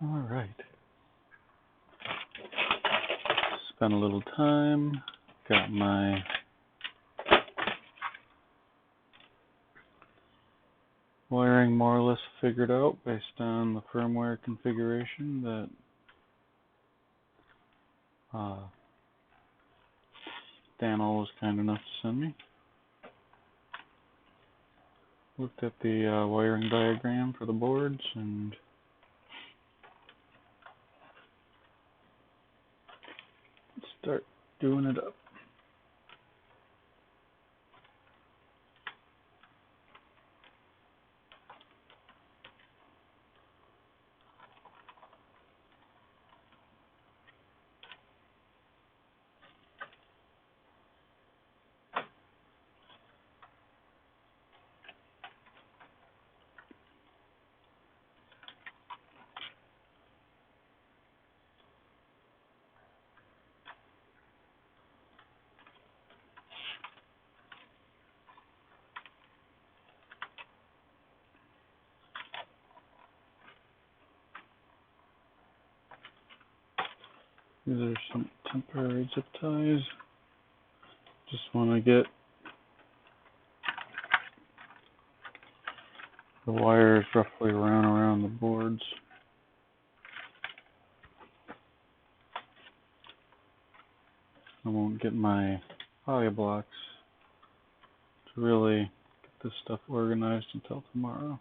All right. Spent a little time, got my wiring more or less figured out based on the firmware configuration that Daniel was kind enough to send me. Looked at the wiring diagram for the boards and start doing it up. These are some temporary zip ties. Just want to get the wires roughly around the boards. I won't get my poly blocks to really get this stuff organized until tomorrow.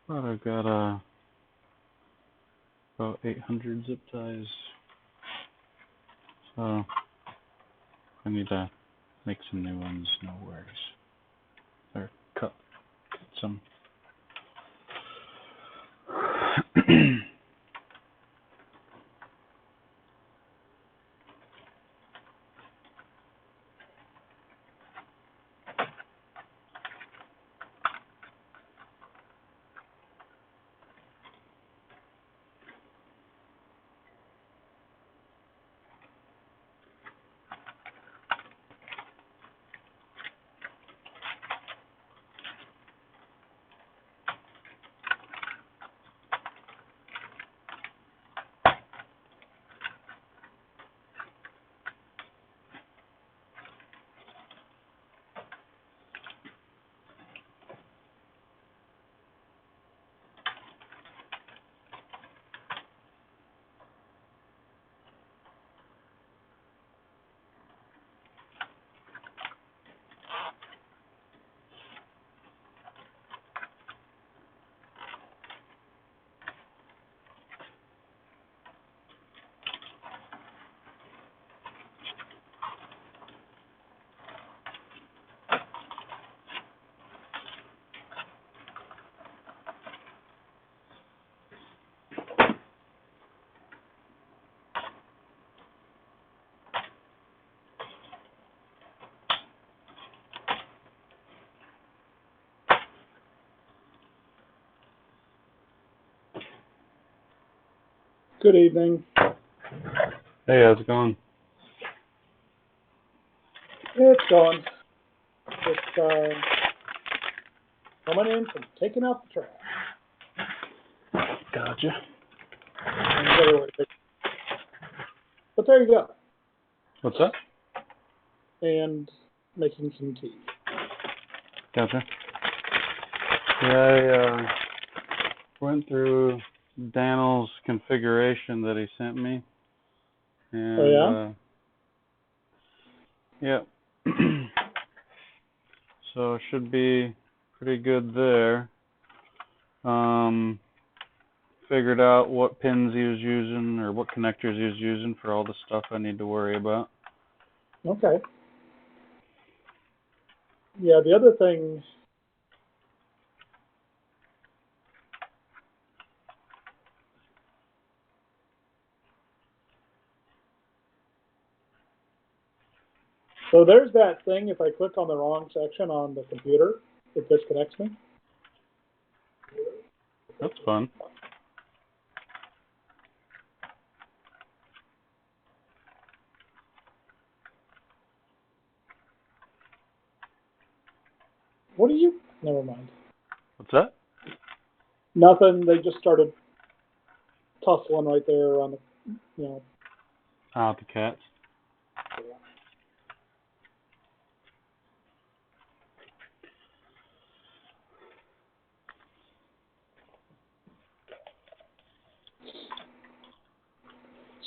But I've got about 800 zip ties, so I need to make some new ones, no worries. Or cut some. Good evening. Hey, how's it going? It's going. Just coming in from taking out the trash. Gotcha. But there you go. What's that? And making some tea. Gotcha. Yeah, I went through Daniel's configuration that he sent me. And, oh, yeah? Yeah. So it should be pretty good there. Figured out what pins he was using or what connectors he was using for all the stuff I need to worry about. Okay. Yeah, the other thing... So there's that thing, if I click on the wrong section on the computer, it disconnects me. That's fun. Never mind. What's that? Nothing. They just started tussling right there on the, you know. Ah, the cats.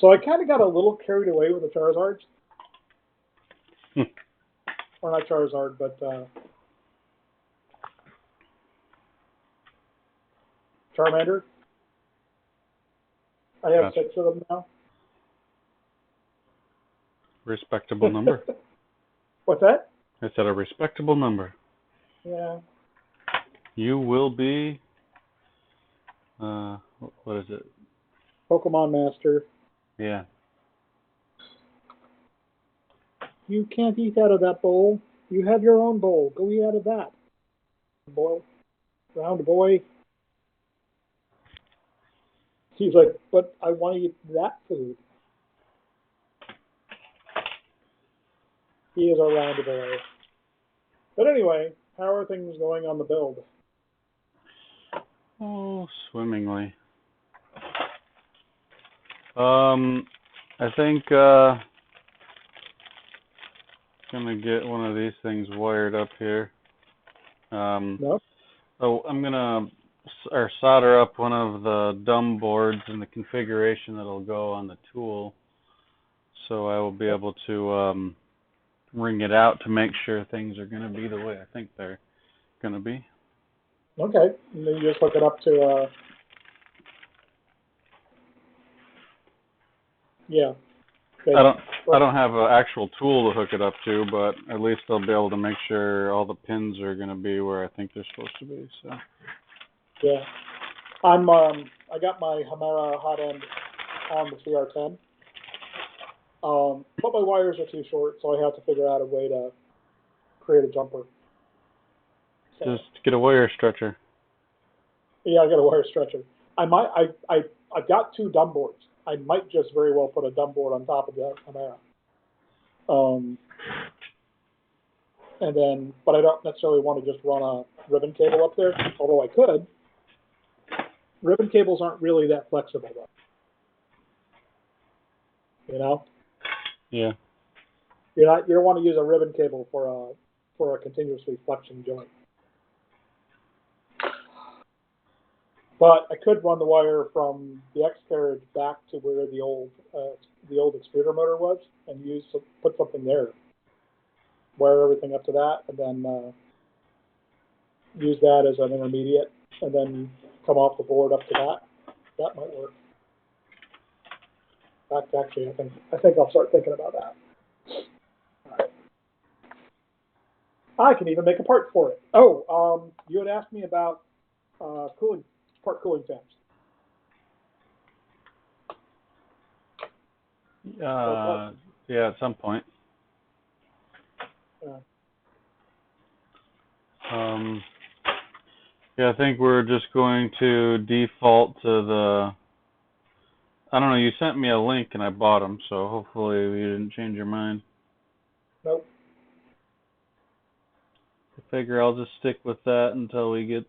So I kind of got a little carried away with the Charizards. Or not Charizard, but Charmander. I have Gotcha. 6 of them now. Respectable number. What's that? I said a respectable number. Yeah. You will be, what is it? Pokemon Master. Yeah. You can't eat out of that bowl. You have your own bowl. Go eat out of that. Boy. Round boy. He's like, but I want to eat that food. He is a round boy. But anyway, how are things going on the build? Oh, swimmingly. I think, gonna get one of these things wired up here. No? So I'm gonna solder up one of the dumb boards in the configuration that'll go on the tool, so I will be able to ring it out to make sure things are gonna be the way I think they're gonna be. Okay. And then you just hook it up to, yeah. Okay. I don't have an actual tool to hook it up to, but at least I'll be able to make sure all the pins are gonna be where I think they're supposed to be. So. Yeah. I got my Hamera hot end on the CR10. But my wires are too short, so I have to figure out a way to create a jumper. So, Just get a wire stretcher. yeah, I got a wire stretcher. I've got 2 dumb boards. I might just very well put a dumb board on top of the Hamera. And then, but I don't necessarily want to just run a ribbon cable up there, although I could. Ribbon cables aren't really that flexible, though. You know? Yeah. You don't want to use a ribbon cable for a continuously flexing joint. But I could run the wire from the X carriage back to where the old extruder motor was, and put something there. Wire everything up to that, and then use that as an intermediate, and then come off the board up to that. That might work. Actually, I think I'll start thinking about that. Right. I can even make a part for it. Oh, you had asked me about cooling fans. Yeah, at some point. Yeah, I think we're just going to default to the. I don't know. You sent me a link and I bought them, so hopefully you didn't change your mind. Nope. I figure I'll just stick with that until we get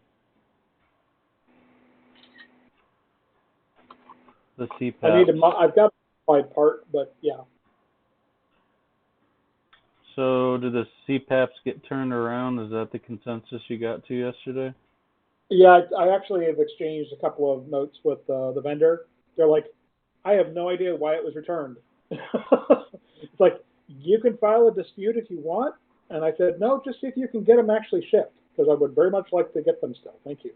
the CPAP. I've got my part, but yeah. So, did the CPAPs get turned around? Is that the consensus you got to yesterday? Yeah, I actually have exchanged a couple of notes with the vendor. They're like, I have no idea why it was returned. It's like, you can file a dispute if you want. And I said, no, just see if you can get them actually shipped, because I would very much like to get them still. Thank you.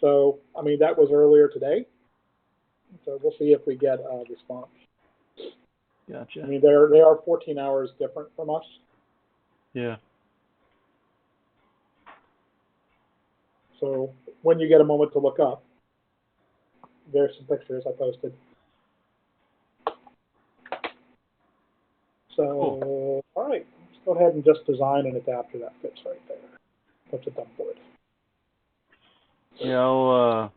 So, I mean, that was earlier today. So we'll see if we get a response. Gotcha. I mean, they are 14 hours different from us. Yeah. So when you get a moment to look up, there's some pictures I posted. So, cool. All right, let's go ahead and just design an adapter that fits right there. That's a dumb board. Yeah,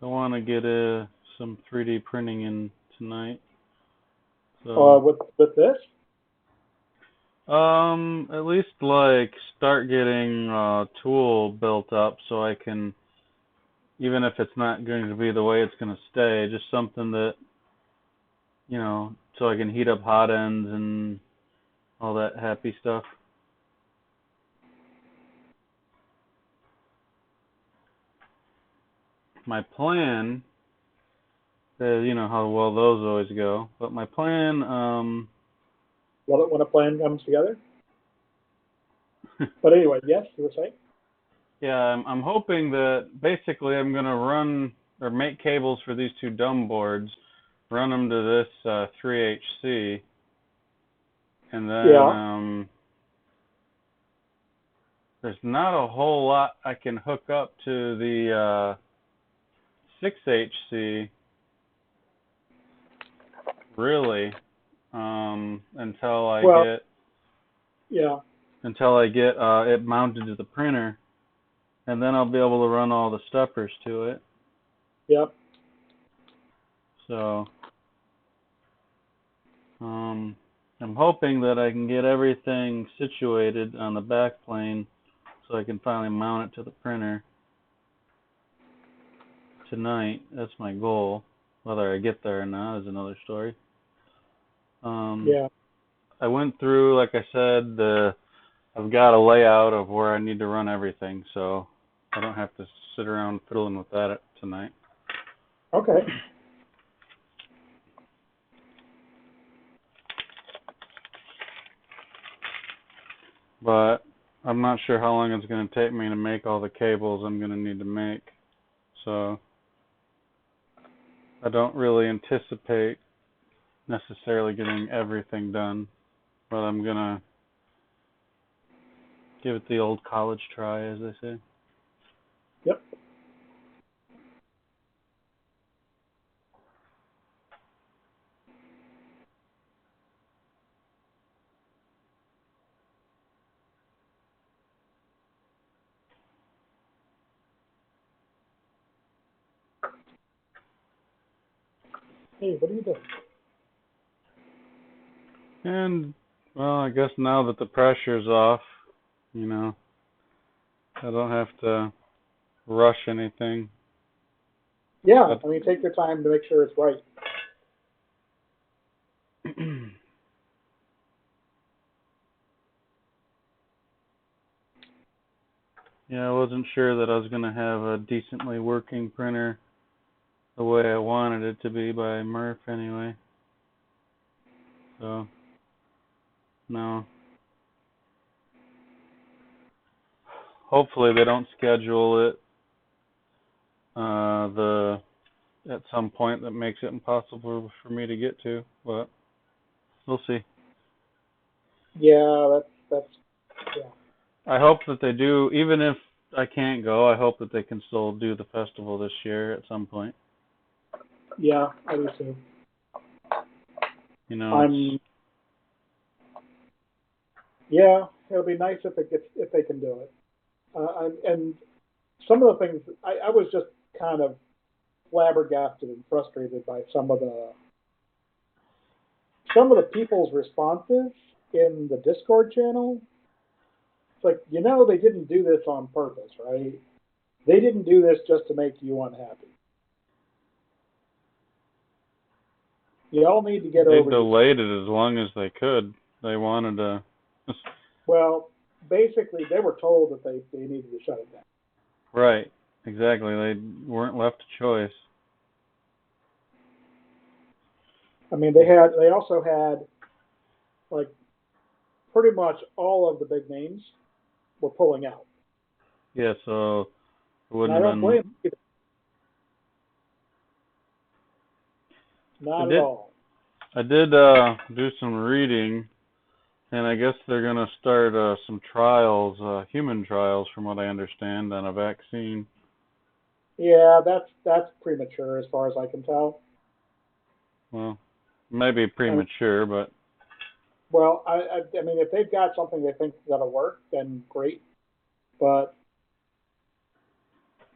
I want to get some 3D printing in tonight. So, with this? At least like start getting a tool built up so I can, even if it's not going to be the way it's going to stay, just something that, so I can heat up hot ends and all that happy stuff. My plan is, how well those always go, but my plan, When a plan comes together. But anyway, yes, you were saying? yeah, I'm hoping that basically I'm going to run or make cables for these two dumb boards, run them to this 3HC, and then Yeah. there's not a whole lot I can hook up to the 6HC really until I Well, get yeah. it mounted to the printer, and then I'll be able to run all the steppers to it. Yep. So I'm hoping that I can get everything situated on the back plane so I can finally mount it to the printer tonight. That's my goal. Whether I get there or not is another story. Yeah. I went through, like I said, I've got a layout of where I need to run everything, so I don't have to sit around fiddling with that tonight. Okay. But I'm not sure how long it's going to take me to make all the cables I'm going to need to make. So I don't really anticipate necessarily getting everything done, but I'm going to give it the old college try, as they say. Yep. Hey, what are you doing? And, well, I guess now that the pressure's off, I don't have to rush anything. Yeah, I mean, take your time to make sure it's right. Yeah, I wasn't sure that I was going to have a decently working printer the way I wanted it to be by Murph anyway. So, no. Hopefully they don't schedule it at some point that makes it impossible for me to get to, but we'll see. Yeah, that's yeah. I hope that they do, even if I can't go, I hope that they can still do the festival this year at some point. Yeah, I do too. Yeah, it'll be nice if they can do it. And some of the things I was just kind of flabbergasted and frustrated by some of the people's responses in the Discord channel. It's like, they didn't do this on purpose, right? They didn't do this just to make you unhappy. You all need to get over. They delayed it as long as they could. They wanted to. Well, basically, they were told that they needed to shut it down. Right. Exactly. They weren't left a choice. I mean, they also had, like, pretty much all of the big names were pulling out. Yeah, so it wouldn't and I have don't been. blame them either. Not at all. I did do some reading, and I guess they're going to start some trials, human trials, from what I understand, on a vaccine. Yeah, that's premature as far as I can tell. Well, maybe premature, but. Well, I mean, if they've got something they think that'll work, then great. But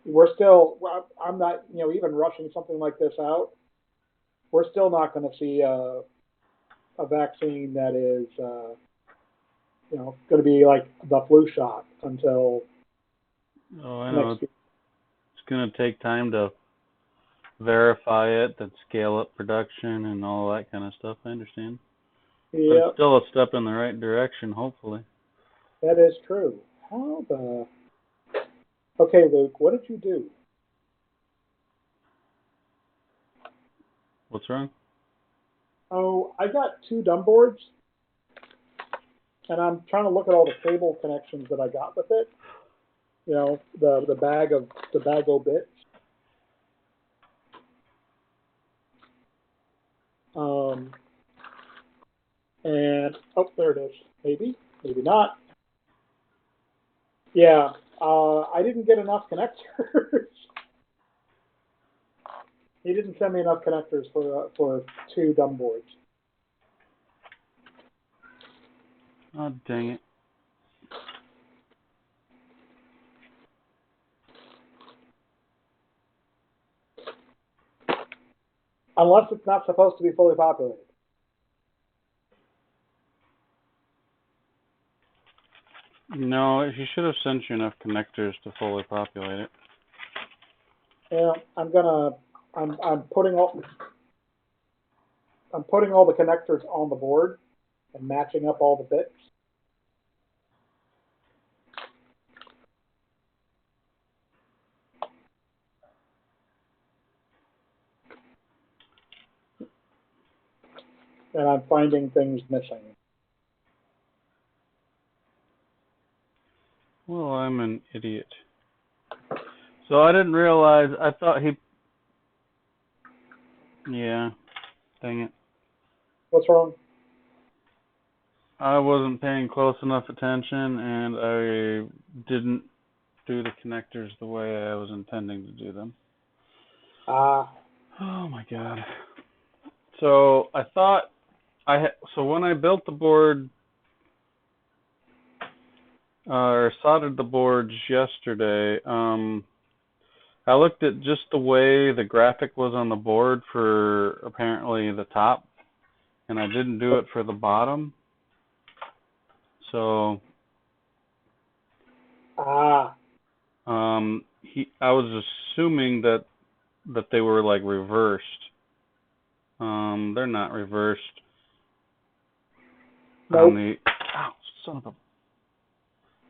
we're still, I'm not, even rushing something like this out. We're still not going to see a vaccine that is going to be like the flu shot until Oh, I know. next year. It's going to take time to verify it, then scale up production and all that kind of stuff. I understand. But it's Yep, still a step in the right direction, hopefully. that is true. How the... Okay, Luke, what did you do? What's wrong? Oh, I got two dumb boards, and I'm trying to look at all the cable connections that I got with it. The bag of bits. Um, and oh, there it is. Maybe, maybe not. Yeah, I didn't get enough connectors. He didn't send me enough connectors for two dumb boards. Oh, dang it. Unless it's not supposed to be fully populated. No, he should have sent you enough connectors to fully populate it. Yeah, I'm putting all the connectors on the board and matching up all the bits. And I'm finding things missing. Well, I'm an idiot. So I didn't realize, I thought he... Yeah, dang it. What's wrong? I wasn't paying close enough attention, and I didn't do the connectors the way I was intending to do them. Ah. Oh my god. So I thought so when I built the board or soldered the boards yesterday, I looked at just the way the graphic was on the board for apparently the top, and I didn't do it for the bottom. So Ah. I was assuming that they were like reversed. They're not reversed. Nope. On the ow, son of a.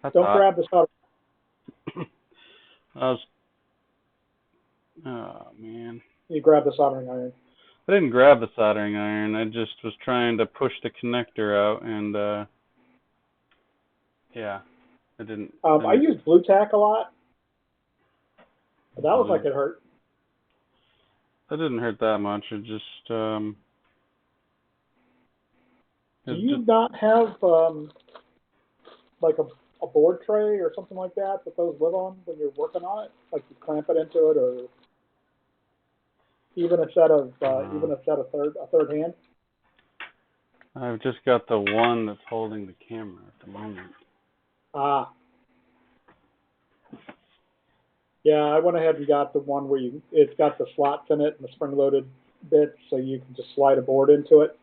That's Don't hot. grab the solder. I was. Oh man. You grab the soldering iron. I didn't grab the soldering iron. I just was trying to push the connector out, and yeah, I didn't. I use blue tack a lot. But that was Blue. like it hurt. That didn't hurt that much. It just Do you not have like a board tray or something like that those live on when you're working on it? Like you clamp it into it, or even a set of third hand? I've just got the one that's holding the camera at the moment. Ah. Yeah, I went ahead and got the one where it's got the slots in it and the spring-loaded bits, so you can just slide a board into it.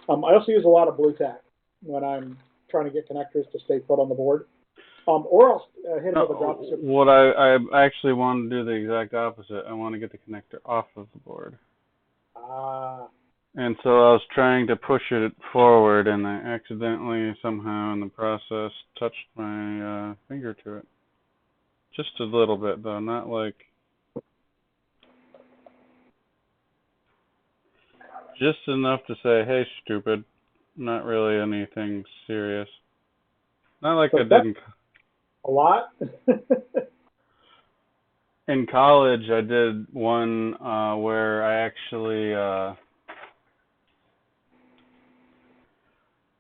I also use a lot of blue tack when I'm trying to get connectors to stay put on the board. Or I'll hit it with a drop strip. What I actually want to do the exact opposite. I want to get the connector off of the board. Ah. And so I was trying to push it forward, and I accidentally somehow in the process touched my finger to it. Just a little bit, though, not like... Just enough to say, hey, stupid. Not really anything serious. Not like I didn't... A lot? In college, I did one where I actually...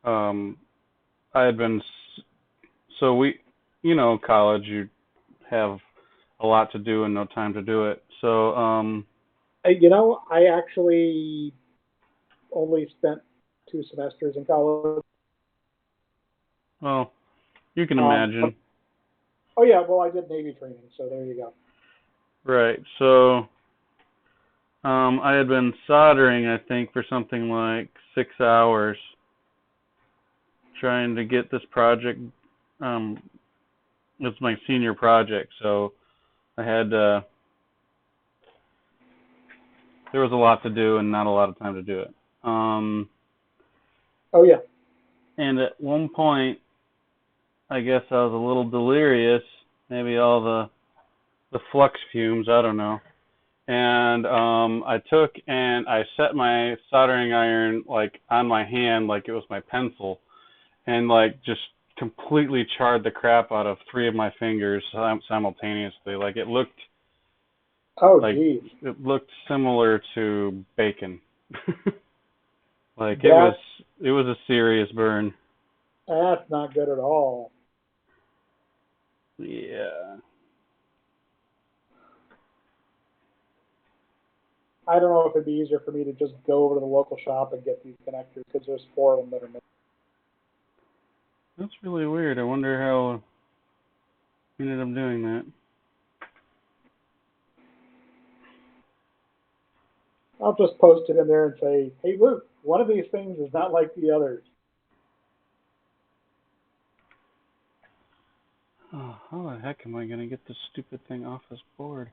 I had been... So we... You know, college, you have a lot to do and no time to do it. So, I actually only spent 2 semesters in college. well, you can imagine. Oh yeah, well I did Navy training, so there you go. Right. So, I had been soldering, I think, for something like 6 hours. trying to get this project. It's my senior project, so I had there was a lot to do and not a lot of time to do it. Oh yeah. And at one point, I guess I was a little delirious, maybe all the flux fumes, I don't know. And I took and I set my soldering iron like on my hand like it was my pencil, and like just completely charred the crap out of 3 of my fingers simultaneously. Like it looked Geez. it looked similar to bacon. Like it was a serious burn. That's not good at all. Yeah. I don't know if it'd be easier for me to just go over to the local shop and get these connectors, because there's 4 of them that are missing. That's really weird. I wonder how you ended up doing that. I'll just post it in there and say, hey, Luke, one of these things is not like the others. Oh, how the heck am I going to get this stupid thing off this board?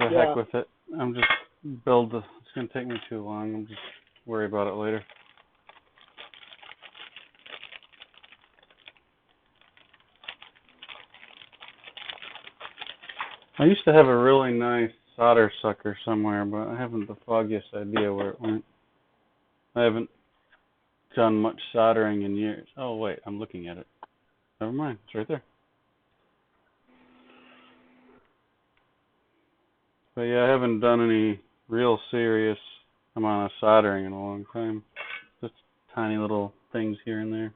The yeah. heck with it. I'm just it's going to take me too long. I'm just worry about it later. I used to have a really nice solder sucker somewhere, but I haven't the foggiest idea where it went. I haven't done much soldering in years. Oh, wait, I'm looking at it. Never mind, it's right there. But yeah, I haven't done any real serious amount of soldering in a long time. Just tiny little things here and there.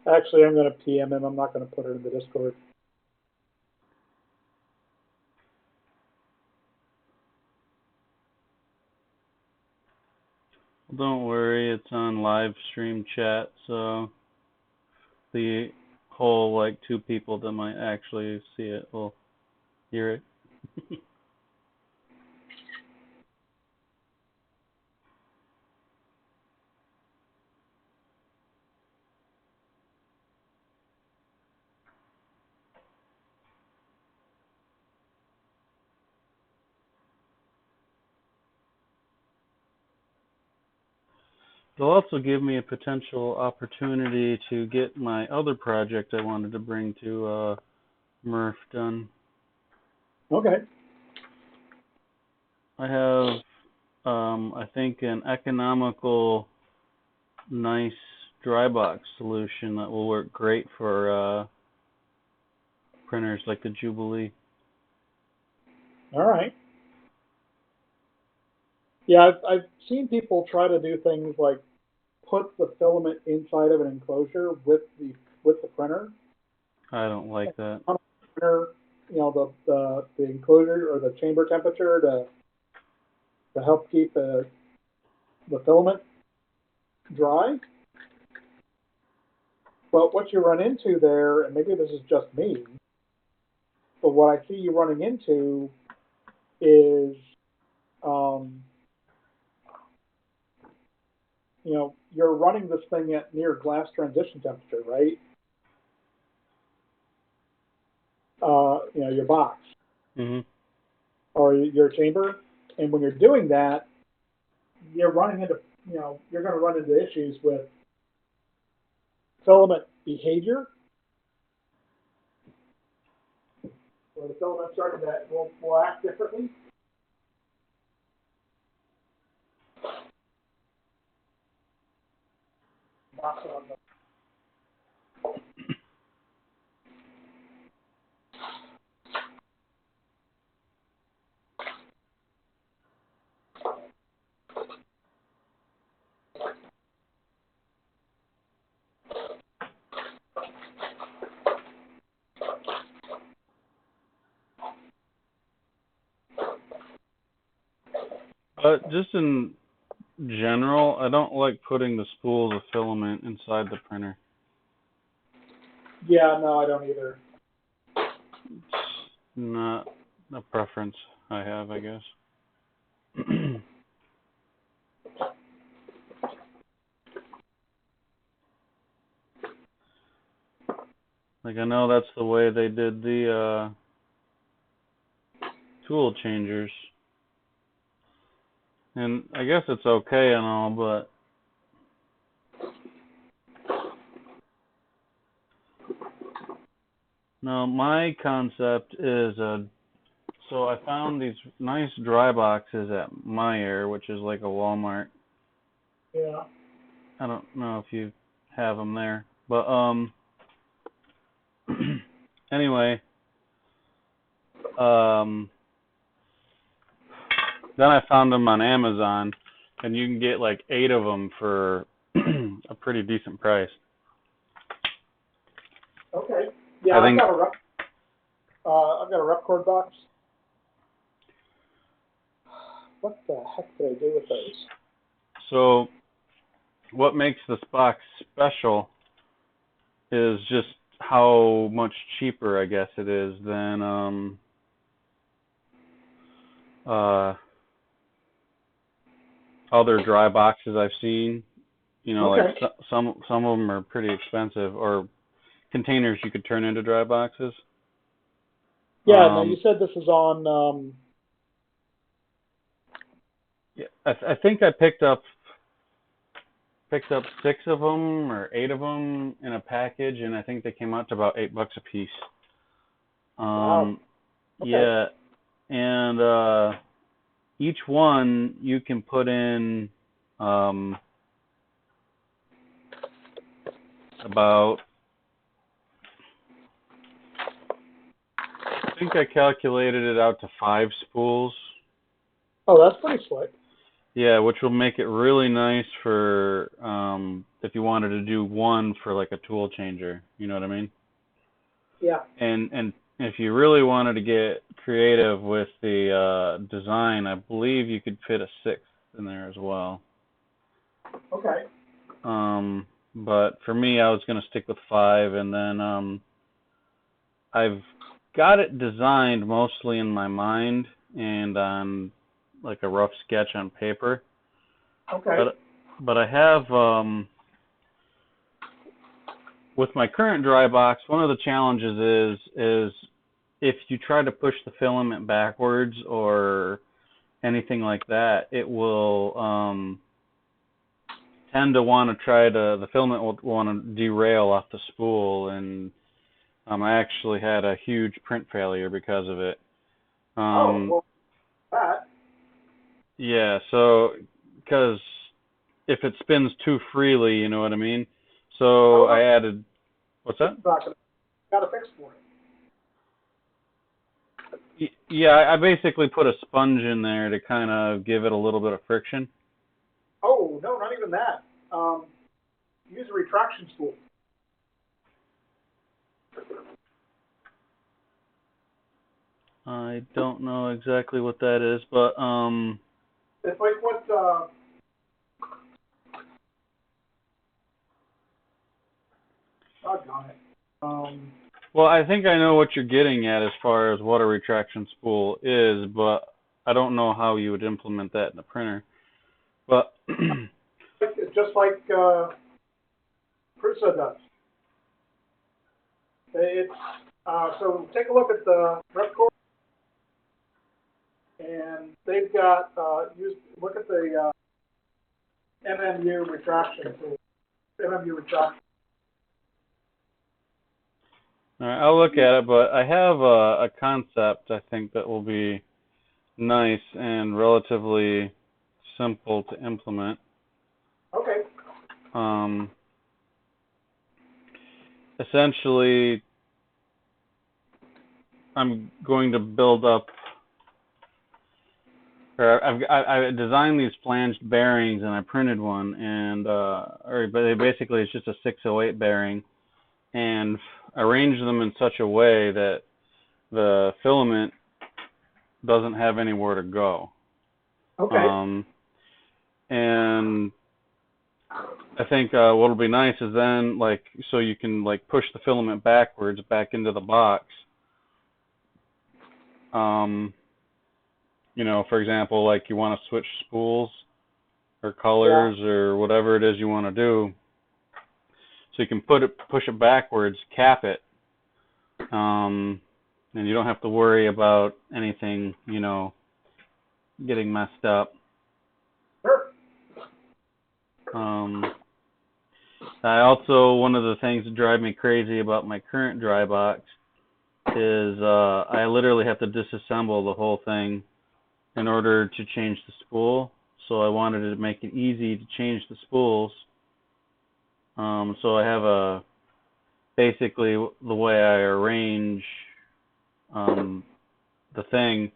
Actually, I'm going to PM him. I'm not going to put it in the Discord. Don't worry, it's on live stream chat, so the whole, like, 2 people that might actually see it will hear it. It'll also give me a potential opportunity to get my other project I wanted to bring to Murph done. Okay. I have, I think, an economical, nice dry box solution that will work great for printers like the Jubilee. All right. Yeah, I've seen people try to do things like put the filament inside of an enclosure with the printer. I don't like that. Printer, the enclosure or the chamber temperature to help keep the filament dry. But what you run into there, and maybe this is just me, but what I see you running into is, you're running this thing at near glass transition temperature, right? Your box. Mm-hmm. Or your chamber. And when you're doing that, you're running into, you're going to run into issues with filament behavior, where the filament starting that will act differently. Just in general, I don't like putting the spools of filament inside the printer. Yeah, no, I don't either. It's not a preference I have, I guess. Like, I know that's the way they did the tool changers. And I guess it's okay and all, but no, my concept is so I found these nice dry boxes at Meijer, which is like a Walmart. Yeah. I don't know if you have them there, but anyway, then I found them on Amazon, and you can get like 8 of them for a pretty decent price. Okay. Yeah, I've got a rep-cord box. What the heck did I do with those? So, what makes this box special is just how much cheaper, I guess, it is than other dry boxes I've seen. You know, Okay. like some of them are pretty expensive, or containers you could turn into dry boxes. Yeah. Now you said this is on. Yeah, I think I picked up 6 of them or 8 of them in a package, and I think they came out to about $8 a piece. Wow. Okay. Yeah, and each one you can put in about, I think I calculated it out to 5 spools. Oh, that's pretty slick. Yeah, which will make it really nice for if you wanted to do one for like a tool changer. You know what I mean? Yeah. And if you really wanted to get creative with the design, I believe you could fit a 6th in there as well. Okay. But for me, I was going to stick with 5, and then I've got it designed mostly in my mind and on like a rough sketch on paper. Okay. But I have with my current dry box, one of the challenges is if you try to push the filament backwards or anything like that, it will tend to want to the filament will want to derail off the spool, and I actually had a huge print failure because of it. Well, that. Yeah, so, because if it spins too freely, you know what I mean? So I added, what's that? Got a fix for it. Yeah, I basically put a sponge in there to kind of give it a little bit of friction. Oh, no, not even that. Use a retraction spool. I don't know exactly what that is, but It's like what doggone it. Well, I think I know what you're getting at as far as what a retraction spool is, but I don't know how you would implement that in the printer. But just like Prusa does. It's so take a look at the rep-cord, and they've got look at the MMU retraction tool. MMU retraction. all right, I'll look at it, but I have a concept I think that will be nice and relatively simple to implement. Okay. Essentially, I'm going to build up, or I designed these flanged bearings, and I printed one, and basically it's just a 608 bearing, and arranged them in such a way that the filament doesn't have anywhere to go. Okay. And I think what'll be nice is then, like, so you can like push the filament backwards back into the box. You know, for example, like you want to switch spools or colors or whatever it is you want to do. So you can push it backwards, cap it, and you don't have to worry about anything, you know, getting messed up. Sure. I also, one of the things that drive me crazy about my current dry box is I literally have to disassemble the whole thing in order to change the spool. So I wanted to make it easy to change the spools. So I have basically the way I arrange the thing,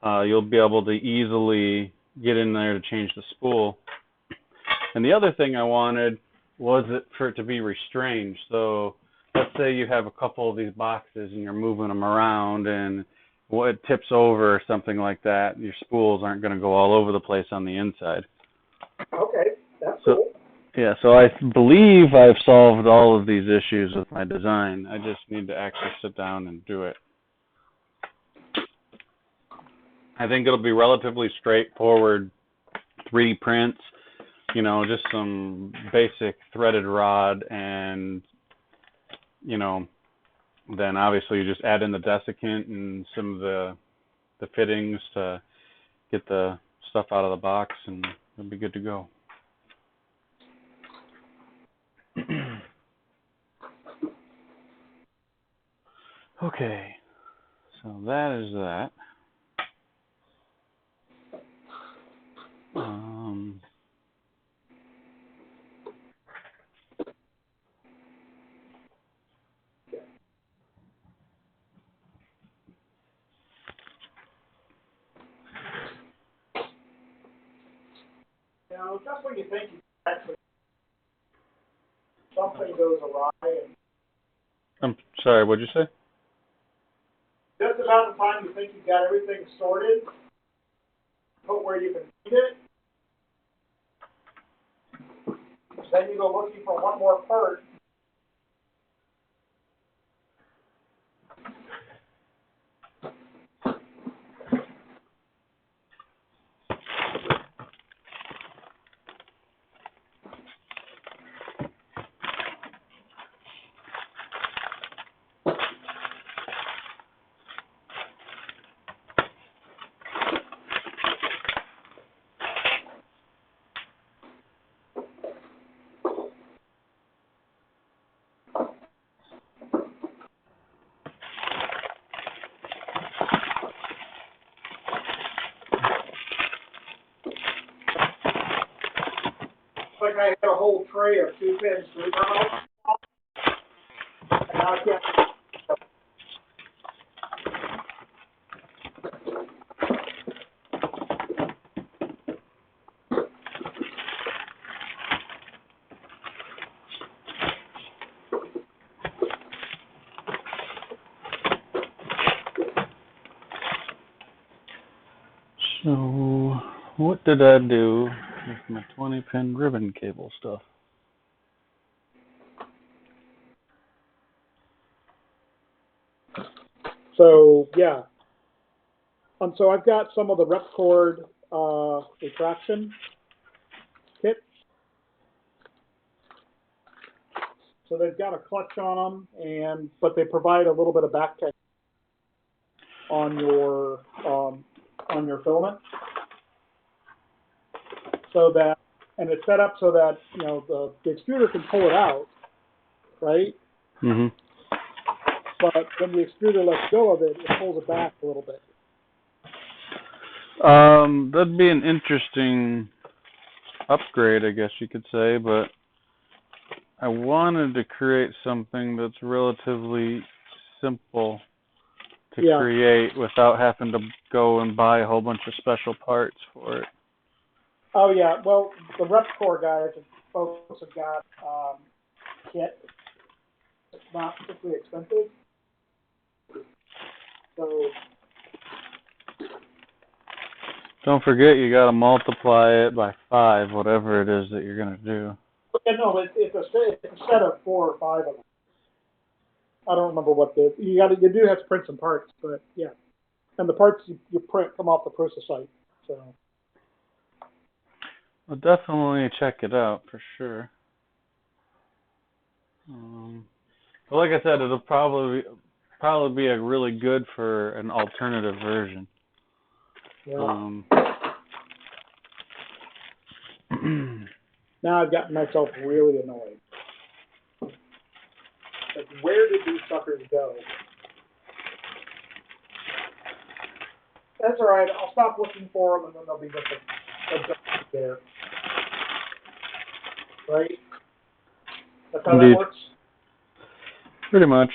you'll be able to easily get in there to change the spool. And the other thing I wanted was for it to be restrained. So let's say you have a couple of these boxes and you're moving them around and it tips over or something like that, your spools aren't going to go all over the place on the inside. Okay, that's cool. Yeah, so I believe I've solved all of these issues with my design. I just need to actually sit down and do it. I think it'll be relatively straightforward 3D prints, you know, just some basic threaded rod and, you know, then obviously you just add in the desiccant and some of the fittings to get the stuff out of the box and it'll be good to go. Okay, so that is that. Now, just when you think you actually something goes awry, and I'm sorry, what'd you say? just about the time you think you've got everything sorted, put where you can feed it, then you go looking for one more part. Like I had a whole tray of 2-pin screw terminals, and now I can't. So, what did I do with my 20-pin ribbon cable stuff? So, yeah. So I've got some of the rep cord retraction kits. So they've got a clutch on them, but they provide a little bit of back tension on your filament, so that, and it's set up so that, you know, the extruder can pull it out, right? Mm-hmm. But when the extruder lets go of it, it pulls it back a little bit. That'd be an interesting upgrade, I guess you could say, but I wanted to create something that's relatively simple to create without having to go and buy a whole bunch of special parts for it. Oh yeah, well, the rep core guys and folks have got kit. It's not particularly expensive, so Don't forget you got to multiply it by 5, whatever it is that you're going to do. Yeah, no, it's a set of 4 or 5 of them. I don't remember what you do have to print some parts, but yeah. And the parts you print come off the Prusa site, so. I'll definitely check it out for sure. But like I said, it'll probably be a really good for an alternative version. Yeah. Now I've gotten myself really annoyed. Like, where did these suckers go? That's all right. I'll stop looking for them, and then they'll be just there. Right? That's how Indeed. that works? Pretty much.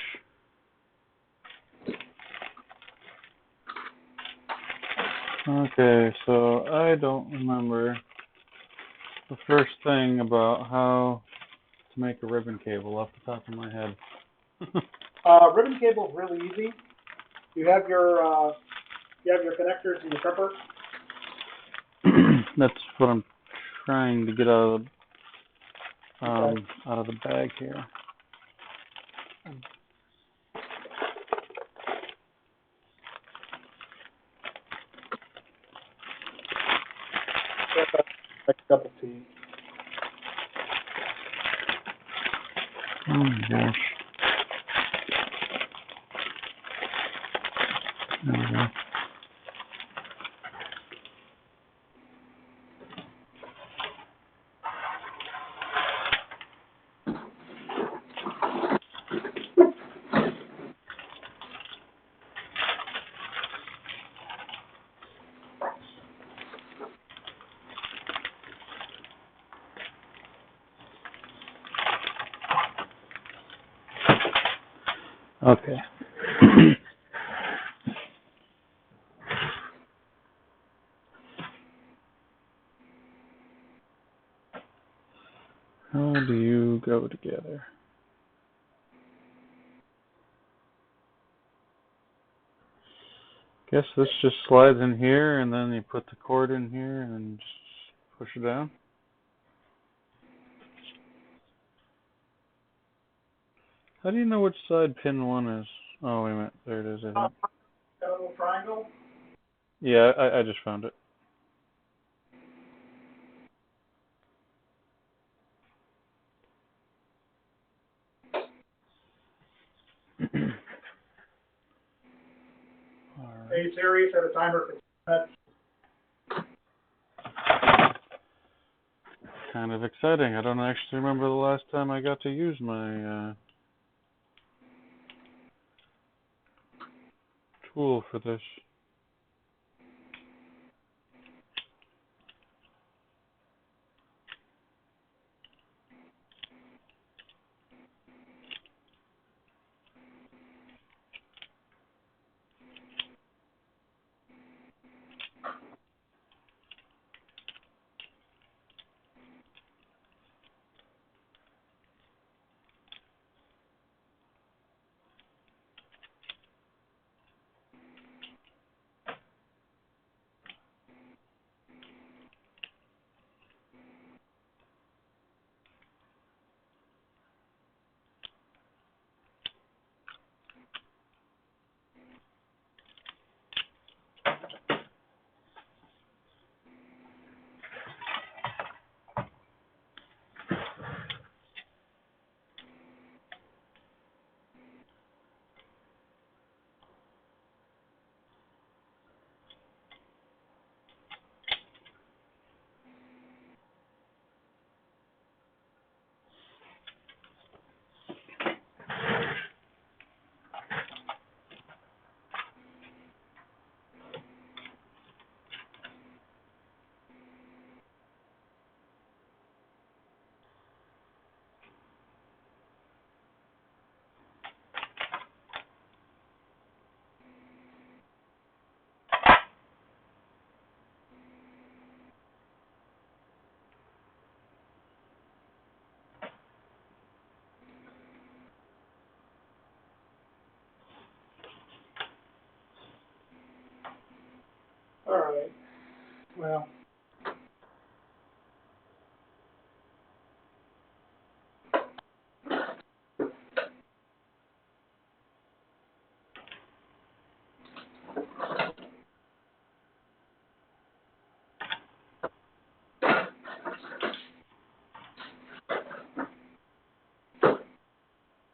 Okay, so I don't remember the first thing about how to make a ribbon cable off the top of my head. Ribbon cable is really easy. You have your connectors in your tripper. That's what I'm trying to get out of the bag here. Like a cup of tea. Oh my gosh. There we go. Okay. How do you go together? Guess this just slides in here, and then you put the cord in here, and then just push it down. How do you know which side pin 1 is? Oh, wait a minute. There it is, I think. Got a little triangle? Yeah, I just found it. Alright. A series at a timer for 10 minutes. Kind of exciting. I don't actually remember the last time I got to use my tool for this. Well,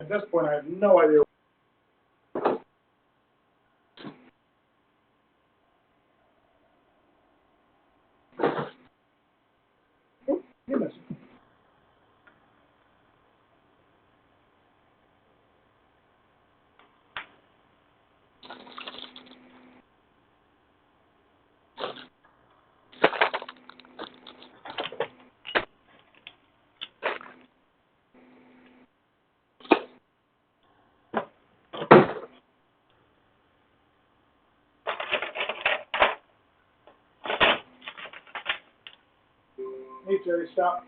at this point, I have no idea. Oh, goodness. Hey, Jerry, stop.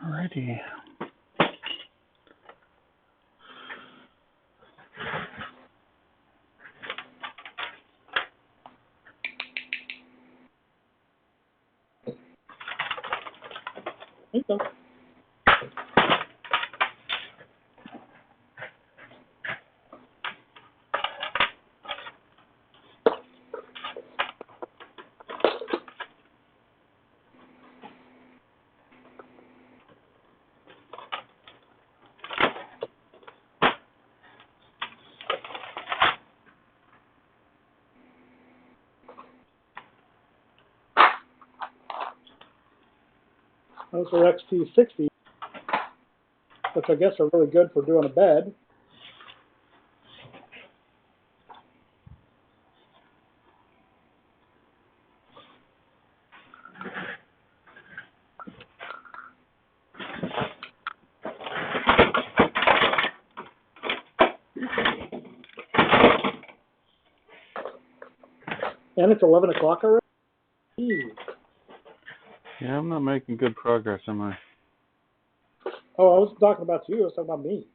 Alrighty. I think so. Those are XT60, which I guess are really good for doing a bed. And it's 11 o'clock already? Ew. Yeah, I'm not making good progress, am I? Oh, I was talking about you. I was talking about me.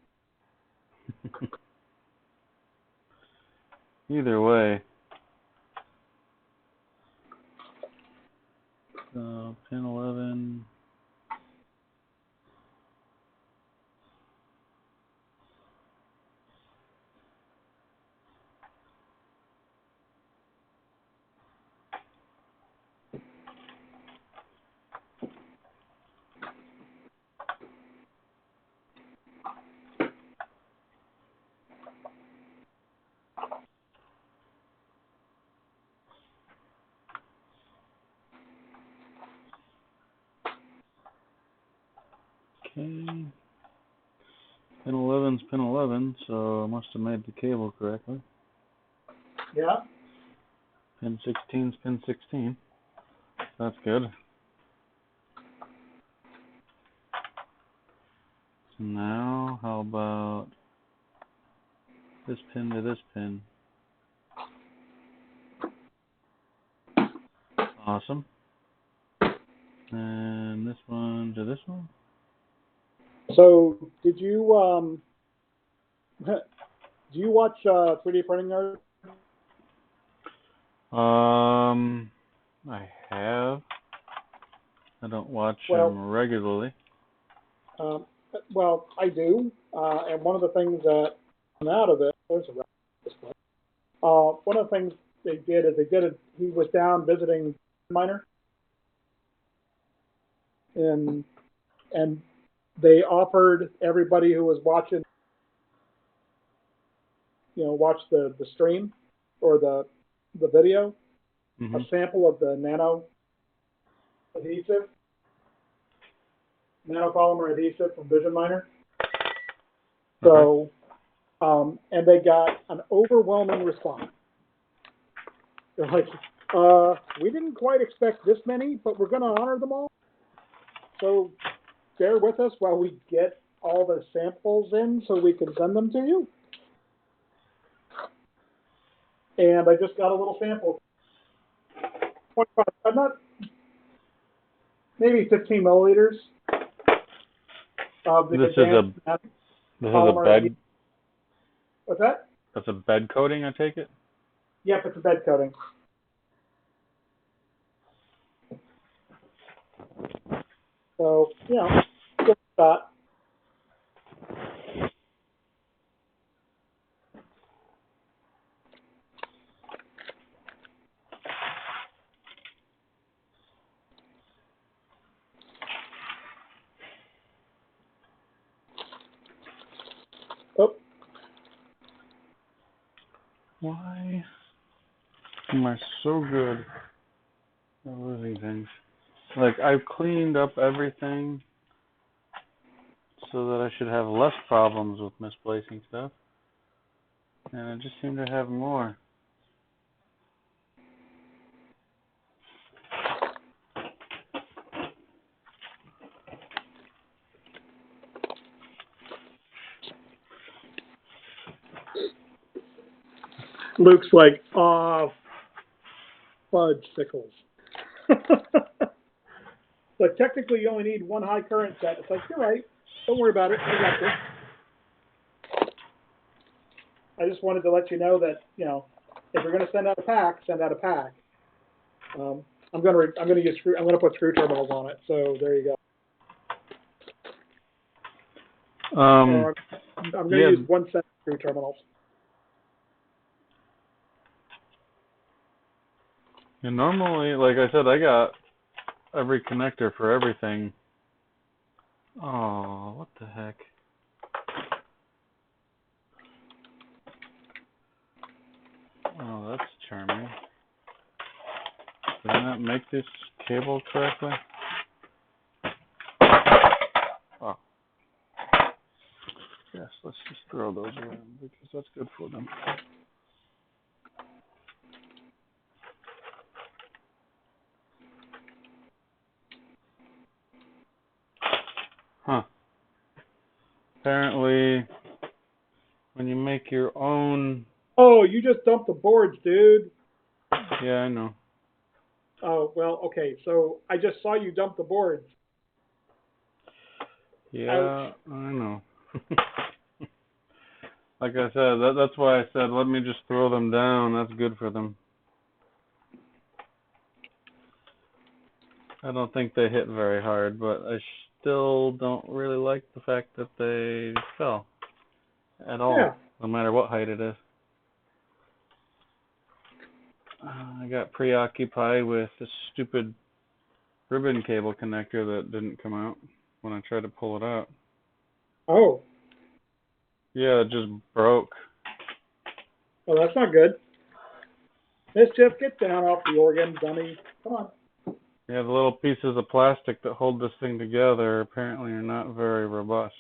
Either way. So, pin 11. Okay. Pin 11's pin 11, so I must have made the cable correctly. Yeah. Pin 16's pin 16. That's good. So now, how about this pin to this pin? Awesome. And this one to this one? So, did you do you watch 3D Printing Nerd? I have. I don't watch Well, them regularly. well, I do, and one of the things that came out of it, there's a reference display. One of the things they did is he was down visiting miner, and they offered everybody who was watching watch the stream or the video, Mm-hmm. a sample of the nanopolymer adhesive from Vision Miner. So, and they got an overwhelming response. They're like, we didn't quite expect this many, but we're going to honor them all. So bear with us while we get all the samples in so we can send them to you. And I just got a little sample. 25, maybe 15 milliliters of the This is a bed. What's that? That's a bed coating, I take it? Yep, it's a bed coating. So, good shot. Oh. Why am I so good at losing things? Like, I've cleaned up everything so that I should have less problems with misplacing stuff. And I just seem to have more. Luke's like, fudge sickles. But technically, you only need one high current set. It's like, you're right. Don't worry about it. I got this. I just wanted to let you know that, if you're going to send out a pack, send out a pack. I'm going to put screw terminals on it. So there you go. I'm going to use one set of screw terminals. And normally, like I said, I got every connector for everything. Oh, what the heck? Oh, that's charming. Did I not make this cable correctly? Oh. Yes, let's just throw those around because that's good for them. Huh. Apparently, when you make your own... Oh, you just dumped the boards, dude. Yeah, I know. Oh, well, okay. So I just saw you dump the boards. Yeah, Ouch. I know. Like I said, that's why I said, let me just throw them down. That's good for them. I don't think they hit very hard, but I still don't really like the fact that they fell at all, no matter what height it is. I got preoccupied with this stupid ribbon cable connector that didn't come out when I tried to pull it out. Oh. Yeah, it just broke. Oh, that's not good. Mischief, get down off the organ, dummy. Come on. Yeah, the little pieces of plastic that hold this thing together apparently are not very robust.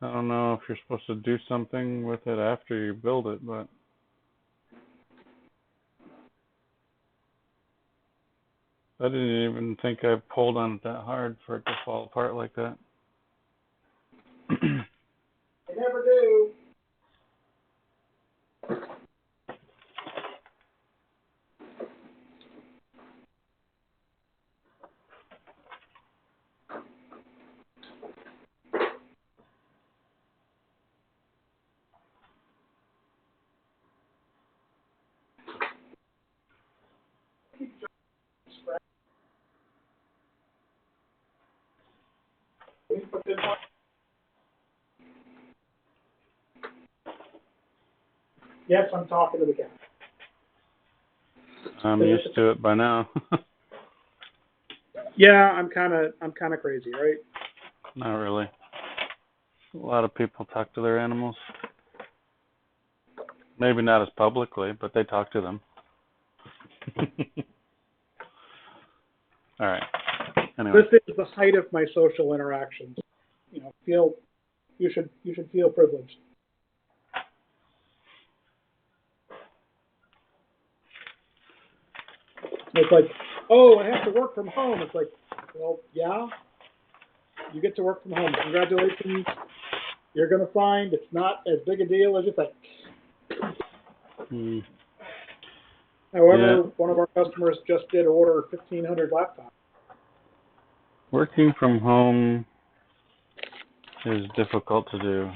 I don't know if you're supposed to do something with it after you build it, but I didn't even think I pulled on it that hard for it to fall apart like that. I never do. Yes, I'm talking to the cat. I'm used to it by now. Yeah, I'm kind of crazy, right? Not really. A lot of people talk to their animals. Maybe not as publicly, but they talk to them. All right. Anyway. This is the height of my social interactions. You know, you should feel privileged. It's like, oh, I have to work from home. It's like, well, yeah, you get to work from home. Congratulations. You're going to find it's not as big a deal as you think. However, one of our customers just did order 1,500 laptops. Working from home is difficult to do.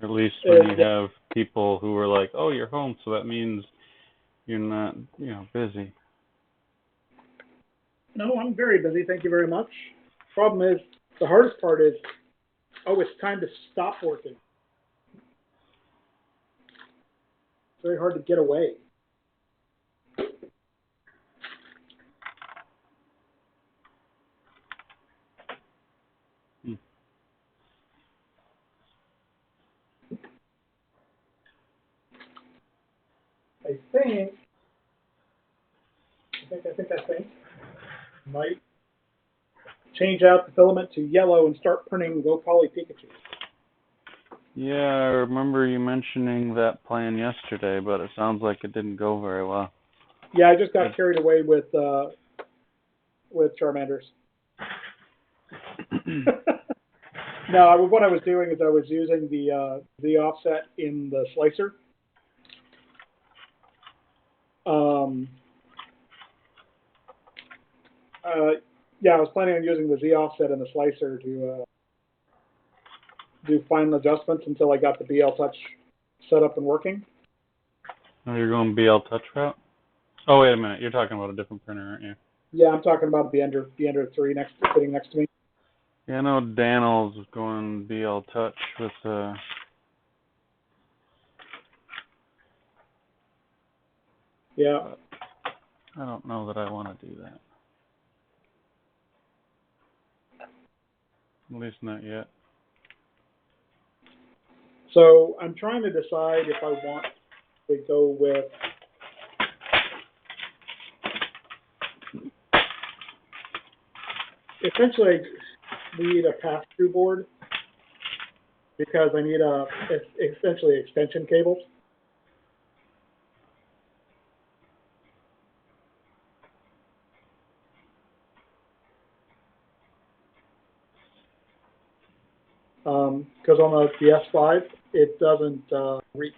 At least when you have people who are like, oh, you're home, so that means you're not, busy. No, I'm very busy. Thank you very much. Problem is, the hardest part is, oh, it's time to stop working. It's very hard to get away. I think might change out the filament to yellow and start printing low poly Pikachu. Yeah, I remember you mentioning that plan yesterday, but it sounds like it didn't go very well. Yeah, I just got carried away with Charmanders. No, what I was doing is I was using the offset in the slicer. Yeah, I was planning on using the Z offset in the slicer to do final adjustments until I got the BL Touch set up and working. Oh, you're going BL Touch route? Oh, wait a minute. You're talking about a different printer, aren't you? Yeah, I'm talking about the Ender 3 sitting next to me. Yeah, I know Daniel's going BL Touch with Yeah. I don't know that I want to do that. At least not yet. So I'm trying to decide if I want to go with essentially I need a pass-through board because I need essentially extension cables. Because on the S5 it doesn't reach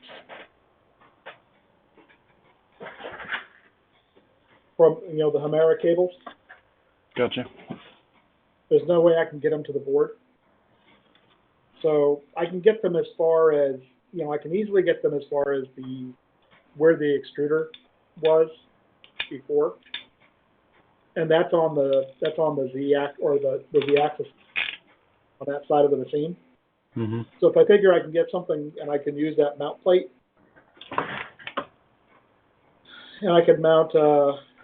from the Hemera cables. Gotcha. There's no way I can get them to the board. So I can get them as far as I can easily get them as far as where the extruder was before, and that's on the Z axis or the Z axis on that side of the machine. Mm-hmm. So if I figure I can get something and I can use that mount plate, and I can mount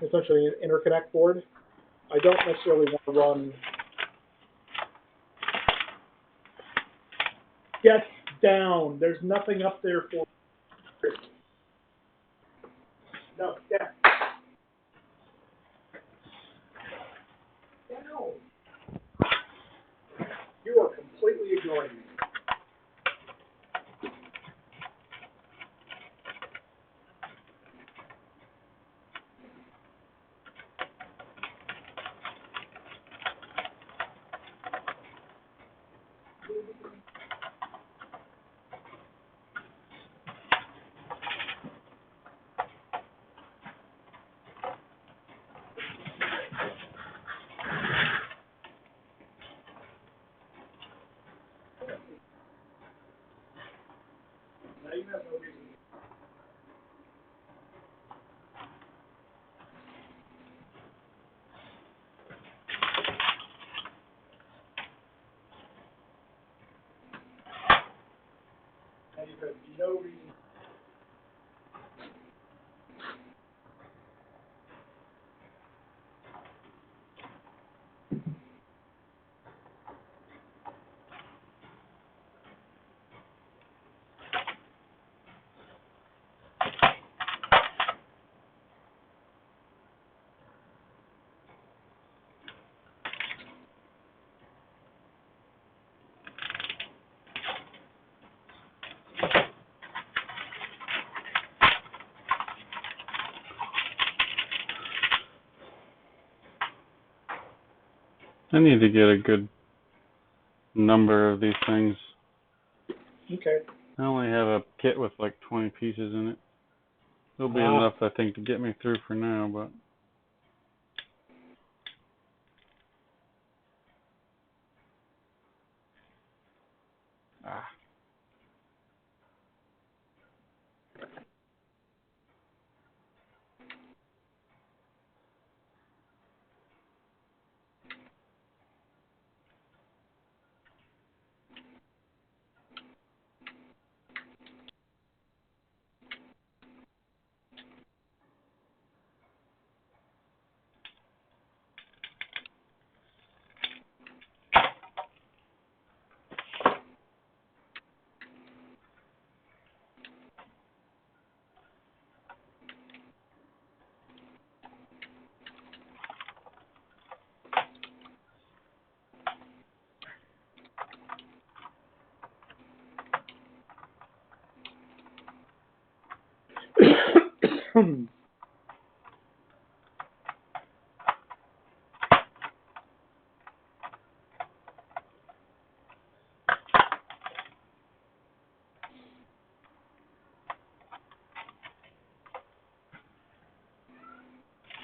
essentially an interconnect board, I don't necessarily want to run. Get down. There's nothing up there for. No, yeah. Down. You are completely ignoring me. Now you have no reason. Now you have no reason. I need to get a good number of these things. Okay. I only have a kit with like 20 pieces in it. It'll be enough, I think, to get me through for now, but...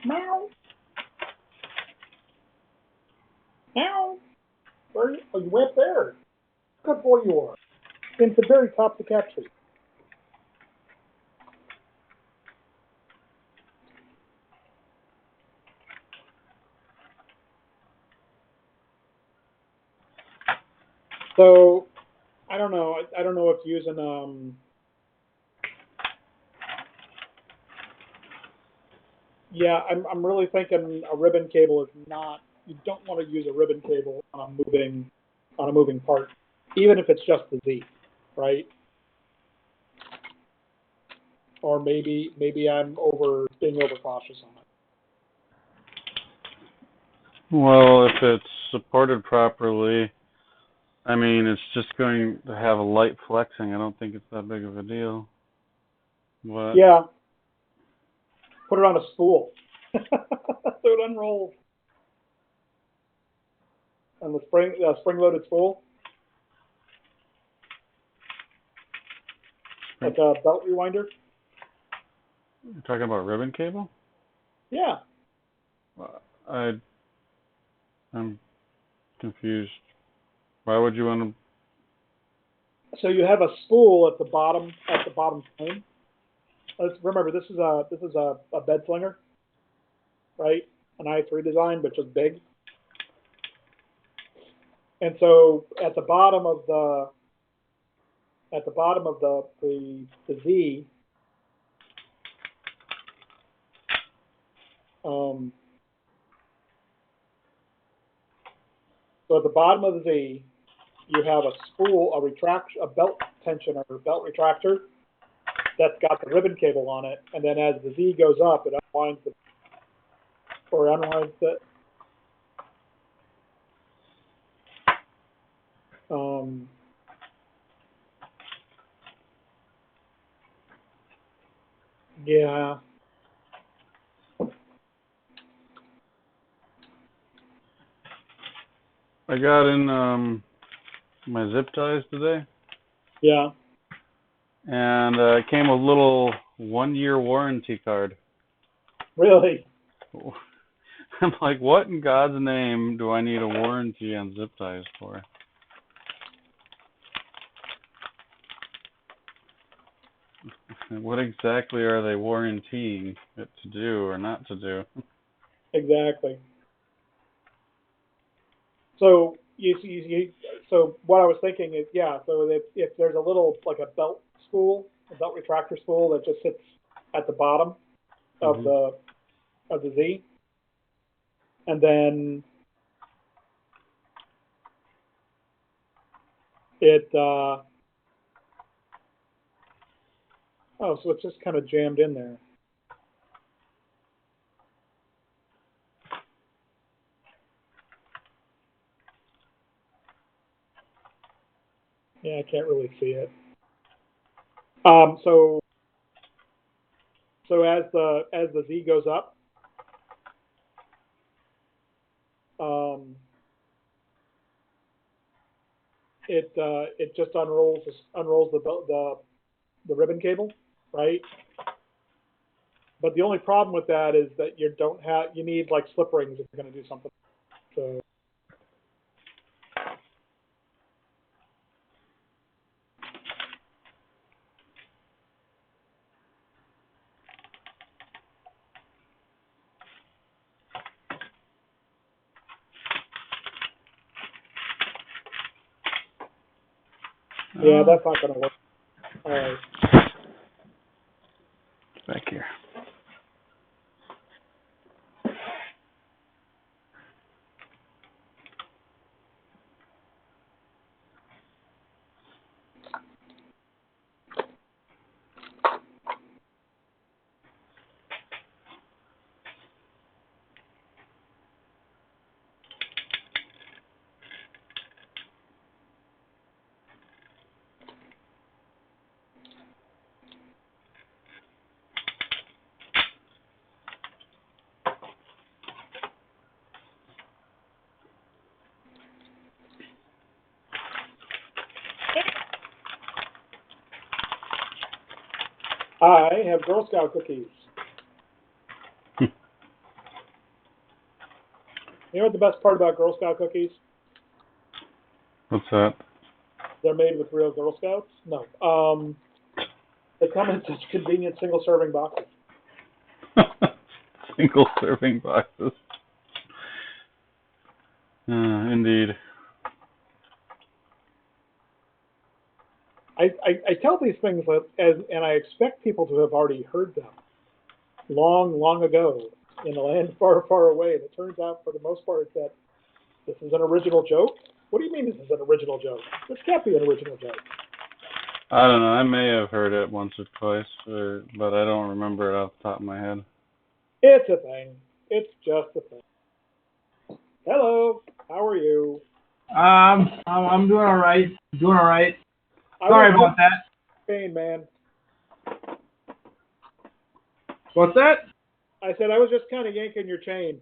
Meow. Meow. Where are you? Oh, you went there. Good boy you are. Into the very top of the cat tree. So, I don't know. I don't know if using yeah, I'm really thinking a ribbon cable is not. You don't want to use a ribbon cable on a moving part, even if it's just the Z, right? Or maybe I'm being overcautious on it. Well, if it's supported properly, I mean, it's just going to have a light flexing. I don't think it's that big of a deal. What? Yeah. Put it on a spool. So it unrolls. And the spring-loaded spool. Like a belt rewinder. You're talking about ribbon cable? Yeah. I'm confused. Why would you want to? So you have a spool at the bottom frame. Remember, this is a bed slinger, right? An i3 design, but just big. And so at the bottom of the Z, so at the bottom of the Z, you have a spool, a belt tensioner, or belt retractor that's got the ribbon cable on it, and then as the Z goes up, it unwinds it. Yeah. I got in my zip ties today. Yeah. And it came a little 1-year warranty card. Really? I'm like, what in God's name do I need a warranty on zip ties for? What exactly are they warrantying it to do or not to do? Exactly. So so what I was thinking is, yeah. So if there's a little like a belt retractor spool that just sits at the bottom of the Z, and then it so it's just kind of jammed in there. Yeah, I can't really see it. So as the Z goes up, it just unrolls the ribbon cable, right? But the only problem with that is that you need like slip rings if you're going to do something. So. Yeah, that's not going to work. All right. Back here. I have Girl Scout cookies. You know what the best part about Girl Scout cookies? What's that? They're made with real Girl Scouts? No. They come in such convenient single-serving boxes. Single serving boxes. Indeed. I tell these things and I expect people to have already heard them long, long ago in a land far, far away. And it turns out, for the most part, that this is an original joke. What do you mean this is an original joke? This can't be an original joke. I don't know. I may have heard it once or twice, but I don't remember it off the top of my head. It's a thing. It's just a thing. Hello. How are you? I'm doing all right. Doing all right. Sorry about that. Pain, man. What's that? I said I was just kind of yanking your chain.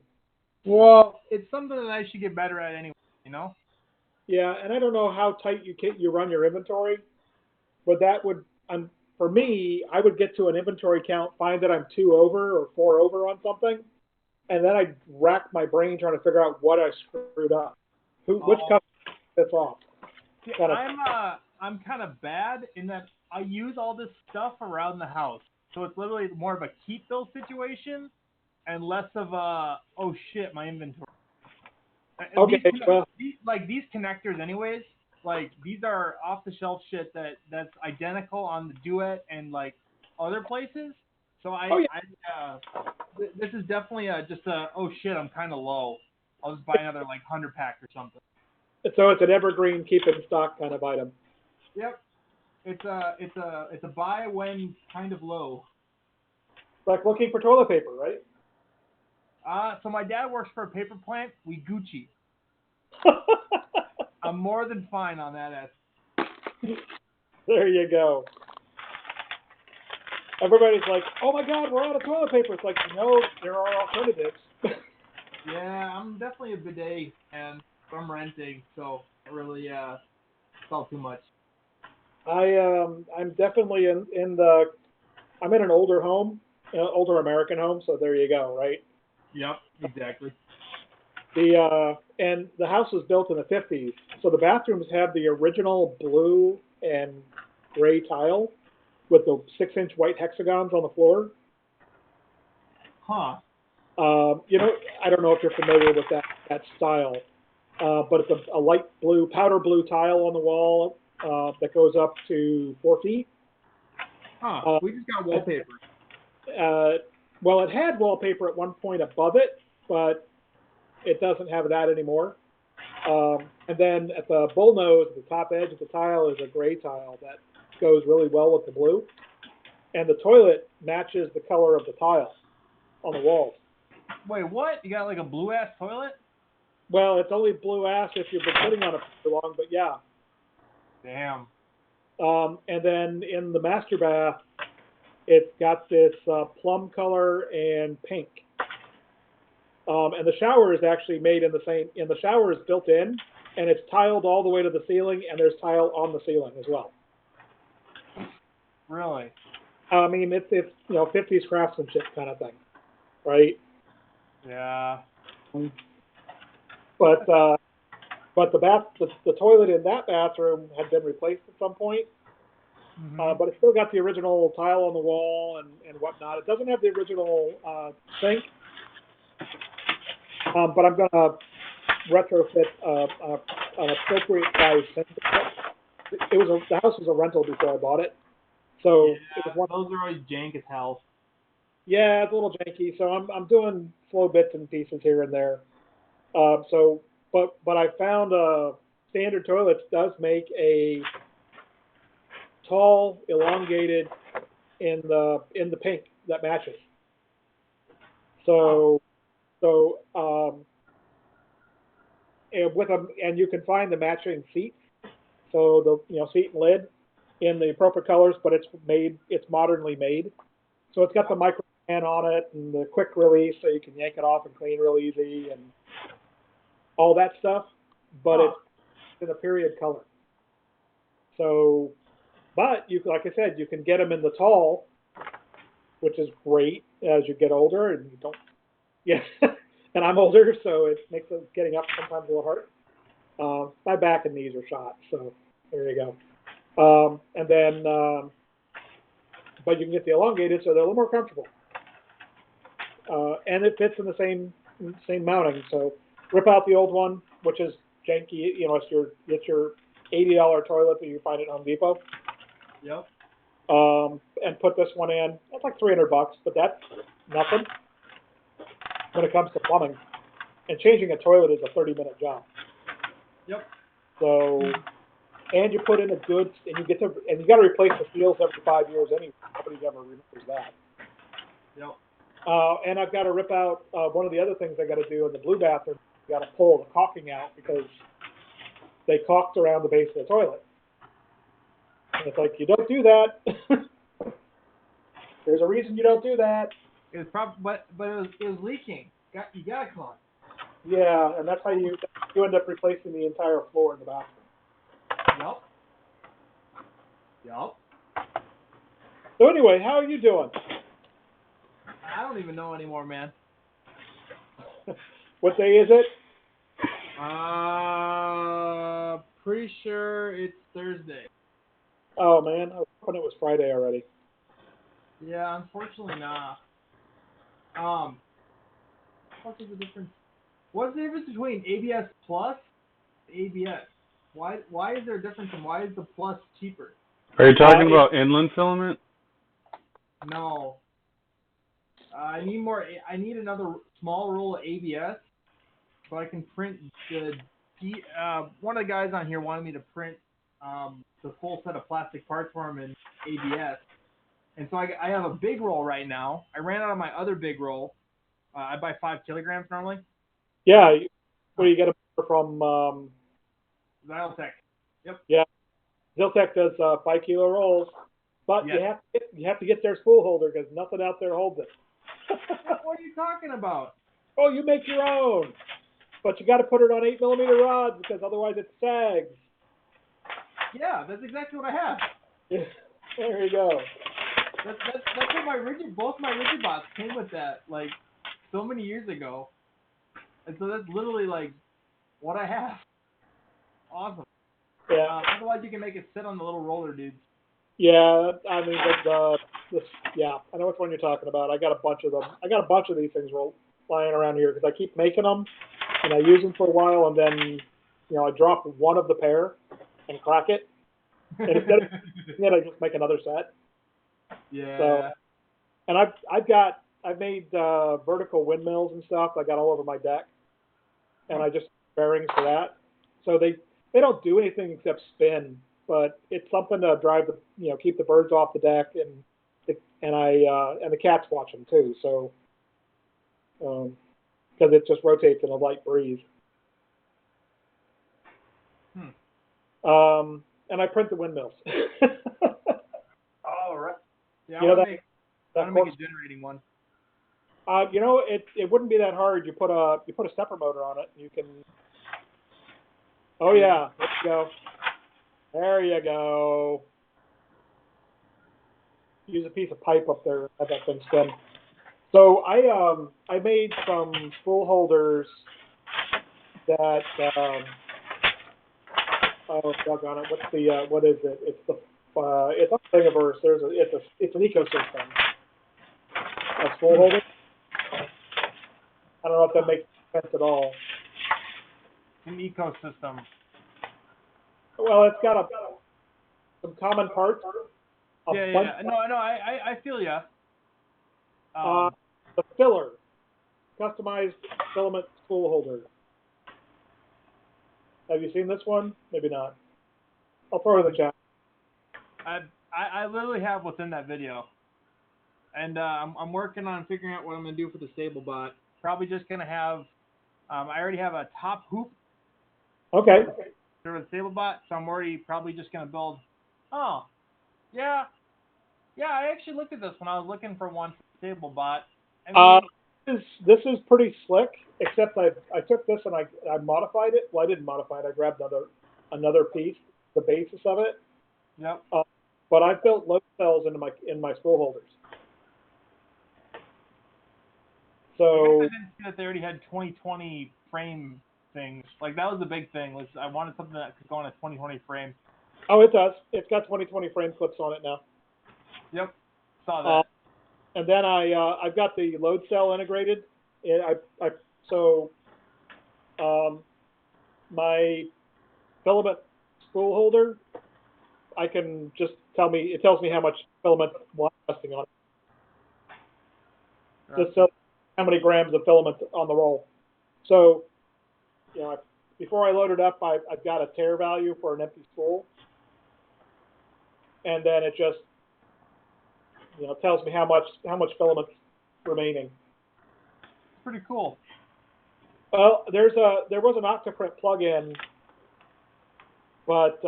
Well, it's something that I should get better at anyway, you know? Yeah, and I don't know how tight you run your inventory, but that would, for me, I would get to an inventory count, find that I'm 2 over or 4 over on something, and then I'd rack my brain trying to figure out what I screwed up. Which customer fits off? Yeah, I'm kind of bad in that I use all this stuff around the house. So it's literally more of a keep those situation and less of a, oh shit, my inventory. Okay, these connectors anyways, like these are off the shelf shit that's identical on the Duet and like other places. So this is definitely just a, oh shit, I'm kind of low. I'll just buy another like 100 pack or something. So it's an evergreen, keep it in stock kind of item. Yep. It's a buy when kind of low. Like looking for toilet paper, right? So my dad works for a paper plant. We Gucci. I'm more than fine on that. There you go. Everybody's like, oh my God, we're out of toilet paper. It's like, no, there are alternatives. Yeah, I'm definitely a bidet, and I'm renting, so I really it's all too much. I'm definitely I'm in an older home, older American home, so there you go, right? Yep, exactly. And the house was built in the 50s, so the bathrooms have the original blue and gray tile with the 6-inch white hexagons on the floor. Huh. I don't know if you're familiar with that style, but it's a light blue, powder blue tile on the wall that goes up to 4 feet. Huh. We just got wallpaper. Well, it had wallpaper at one point above it, but it doesn't have that anymore. And then at the bullnose, the top edge of the tile is a gray tile that goes really well with the blue. And the toilet matches the color of the tile on the walls. Wait, what? You got like a blue ass toilet? Well, it's only blue ass if you've been sitting on it for long, but yeah. Damn. And then in the master bath, it's got this plum color and pink. And the shower is actually made in the shower is built in, and it's tiled all the way to the ceiling, and there's tile on the ceiling as well. Really? I mean, it's 50s craftsmanship kind of thing, right? Yeah. But the toilet in that bathroom had been replaced at some point. But it's still got the original tile on the wall and whatnot. It doesn't have the original sink, but I'm going to retrofit an appropriate size sink. The house was a rental before I bought it, so yeah, it was those are always jank as hell. Yeah, it's a little janky. So I'm doing slow bits and pieces here and there. But I found standard toilets does make a tall, elongated in the pink that matches. And you can find the matching seats. So the seat and lid in the appropriate colors, but it's modernly made. So it's got the micro fan on it and the quick release, so you can yank it off and clean real easy and all that stuff. But it's in a period color. So, but like I said, you can get them in the tall, which is great as you get older and you don't. Yeah, and I'm older, so it makes getting up sometimes a little harder. My back and knees are shot, so there you go. And then, but you can get the elongated, so they're a little more comfortable. And it fits in the same mounting. So rip out the old one, which is janky. It's your $80 toilet that you find at Home Depot. Yep. And put this one in. That's like $300, but that's nothing when it comes to plumbing. And changing a toilet is a 30-minute job. Yep. So, and you put in and you got to replace the seals every 5 years anyway. Nobody ever remembers that. Yep. And I've got to rip out one of the other things I got to do in the blue bathroom. I've got to pull the caulking out because they caulked around the base of the toilet. And it's like, you don't do that. There's a reason you don't do that. It was but it was leaking. You got to caulk. Yeah, and that's how you end up replacing the entire floor in the bathroom. Yup. So anyway, how are you doing? I don't even know anymore, man. What day is it? Pretty sure it's Thursday. Oh man, I was hoping it was Friday already. Yeah, unfortunately not. What is the difference? What's the difference between ABS Plus and ABS? Why is there a difference and why is the Plus cheaper? Are you talking about inland filament? No. I need another small roll of ABS so I can print one of the guys on here wanted me to print the full set of plastic parts for him in ABS. And so I have a big roll right now. I ran out of my other big roll. I buy 5 kilograms normally. Yeah, where you get it from? Xylotech. Yep. Yeah, Ziltech does 5 kilo rolls, but yes. you have to get their spool holder because nothing out there holds it. What are you talking about? Oh, you make your own, but you got to put it on 8mm rods because otherwise it sags. Yeah, that's exactly what I have. Yeah, there you go. That's what both my rigid bots came with that like so many years ago, and so that's literally like what I have. Awesome. Yeah. Otherwise, you can make it sit on the little roller, dudes. Yeah, I mean, yeah, I know which one you're talking about. I got a bunch of them. I got a bunch of these things lying around here because I keep making them, and I use them for a while, and then, I drop one of the pair and crack it, and then I just make another set. Yeah. So, and I've made vertical windmills and stuff. I got all over my deck, and I just bearings for that. So they don't do anything except spin. But it's something to drive keep the birds off the deck, and the cats watch them too. So, because it just rotates in a light breeze. And I print the windmills. All right. Yeah, I want to make a generating one. It wouldn't be that hard. You put a stepper motor on it, and you can. Oh yeah, there you go. There you go. Use a piece of pipe up there, have that thing spin. So I made some spool holders that oh doggone it, what's the what is it? It's a Thingiverse. It's an ecosystem of spool holders. I don't know if that makes sense at all. An ecosystem. Well, it's got some common parts. Yeah. No, I feel ya. The filler, customized filament spool holder. Have you seen this one? Maybe not. I'll throw it in the chat. I literally have what's in that video, and I'm working on figuring out what I'm gonna do for the stable bot. Probably just gonna have. I already have a top hoop. Okay. For the stable bot, so I'm already probably just gonna build. Oh, yeah. I actually looked at this when I was looking for one for the stable bot. I mean, this is pretty slick. Except I took this and I modified it. Well, I didn't modify it. I grabbed another piece, the basis of it. Yep. But I built load cells in my spool holders. So I didn't see that they already had 2020 frame things. Like that was the big thing. Was I wanted something that could go on a 2020 frame. Oh, it does. It's got 2020 frame clips on it now. Yep. Saw that. And then I've got the load cell integrated. My filament spool holder, I can just it tells me how much filament I'm testing on it. Just so how many grams of filament on the roll. So, before I load it up, I've got a tear value for an empty spool, and then it just tells me how much filament's remaining. Pretty cool. Well, there was an Octoprint plugin, but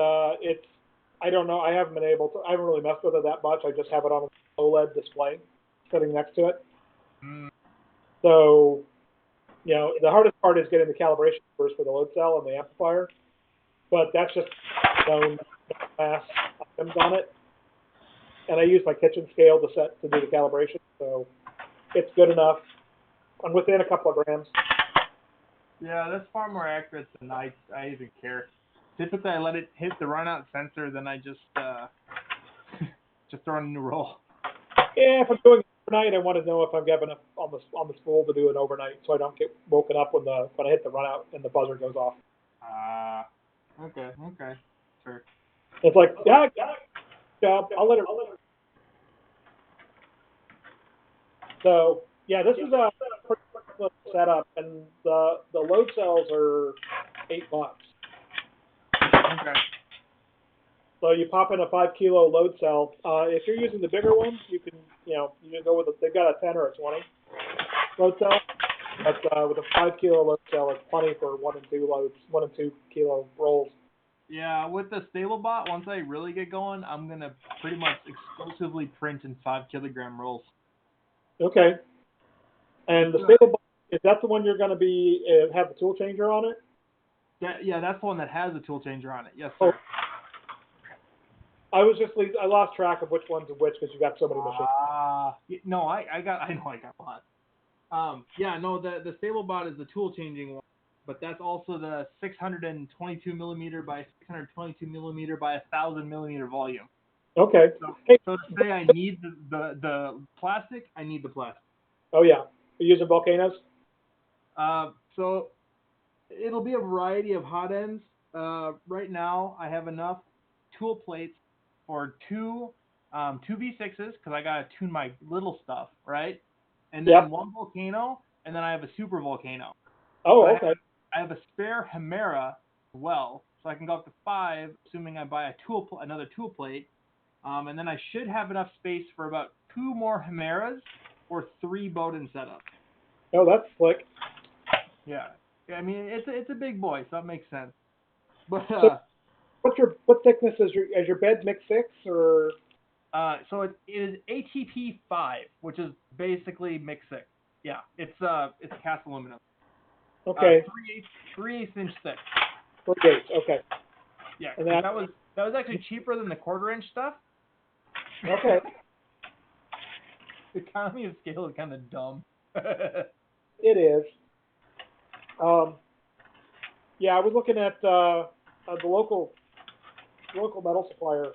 I don't know. I haven't really messed with it that much. I just have it on an OLED display sitting next to it. So, the hardest part is getting the calibration first for the load cell and the amplifier, but that's just known mass items on it. And I use my kitchen scale to do the calibration, so it's good enough. I'm within a couple of grams. Yeah, that's far more accurate than I even care. Typically, I let it hit the runout sensor, then I just throw in a new roll. Yeah, if I'm doing it overnight, I want to know if I've got enough on the spool to do it overnight, so I don't get woken up when I hit the runout and the buzzer goes off. Okay, sure. It's like, yeah, I'll let it. So yeah, this is a pretty quick setup, and the load cells are $8. Okay. So you pop in a 5 kilo load cell. If you're using the bigger ones, you can go with they've got a 10 or a 20 load cell. But with a 5 kilo load cell, it's plenty for 1 and 2 kilo rolls. Yeah, with the stable bot, once I really get going, I'm gonna pretty much exclusively print in 5 kilogram rolls. Okay. And the stable bot, is that the one you're going to be have the tool changer on it? Yeah, that's the one that has a tool changer on it. Yes, sir. I lost track of which one's which because you got so many machines. No, I got a lot. Yeah, no, the stable bot is the tool changing one, but that's also the 622 millimeter by 622 millimeter by 1,000 millimeter volume. Okay. So to say I need the plastic, I need the plastic. Oh yeah. Are you using volcanoes? So it'll be a variety of hot ends. Right now I have enough tool plates for two V6s because I gotta tune my little stuff, right? And then one volcano, and then I have a super volcano. Oh, okay. I have a spare Hemera as well, so I can go up to 5, assuming I buy another tool plate. And then I should have enough space for about 2 more Hemeras or 3 Bowden setups. Oh, that's slick. Yeah, I mean it's a big boy, so that makes sense. But so what thickness is your bed mix 6 or? So it is ATP 5, which is basically mix 6. Yeah, it's cast aluminum. Okay. 3/8 inch thick. 38. Okay. Yeah, And 'cause that was actually cheaper than the 1/4-inch stuff. Okay. The economy of scale is kind of dumb. It is. Yeah, I was looking at the local metal supplier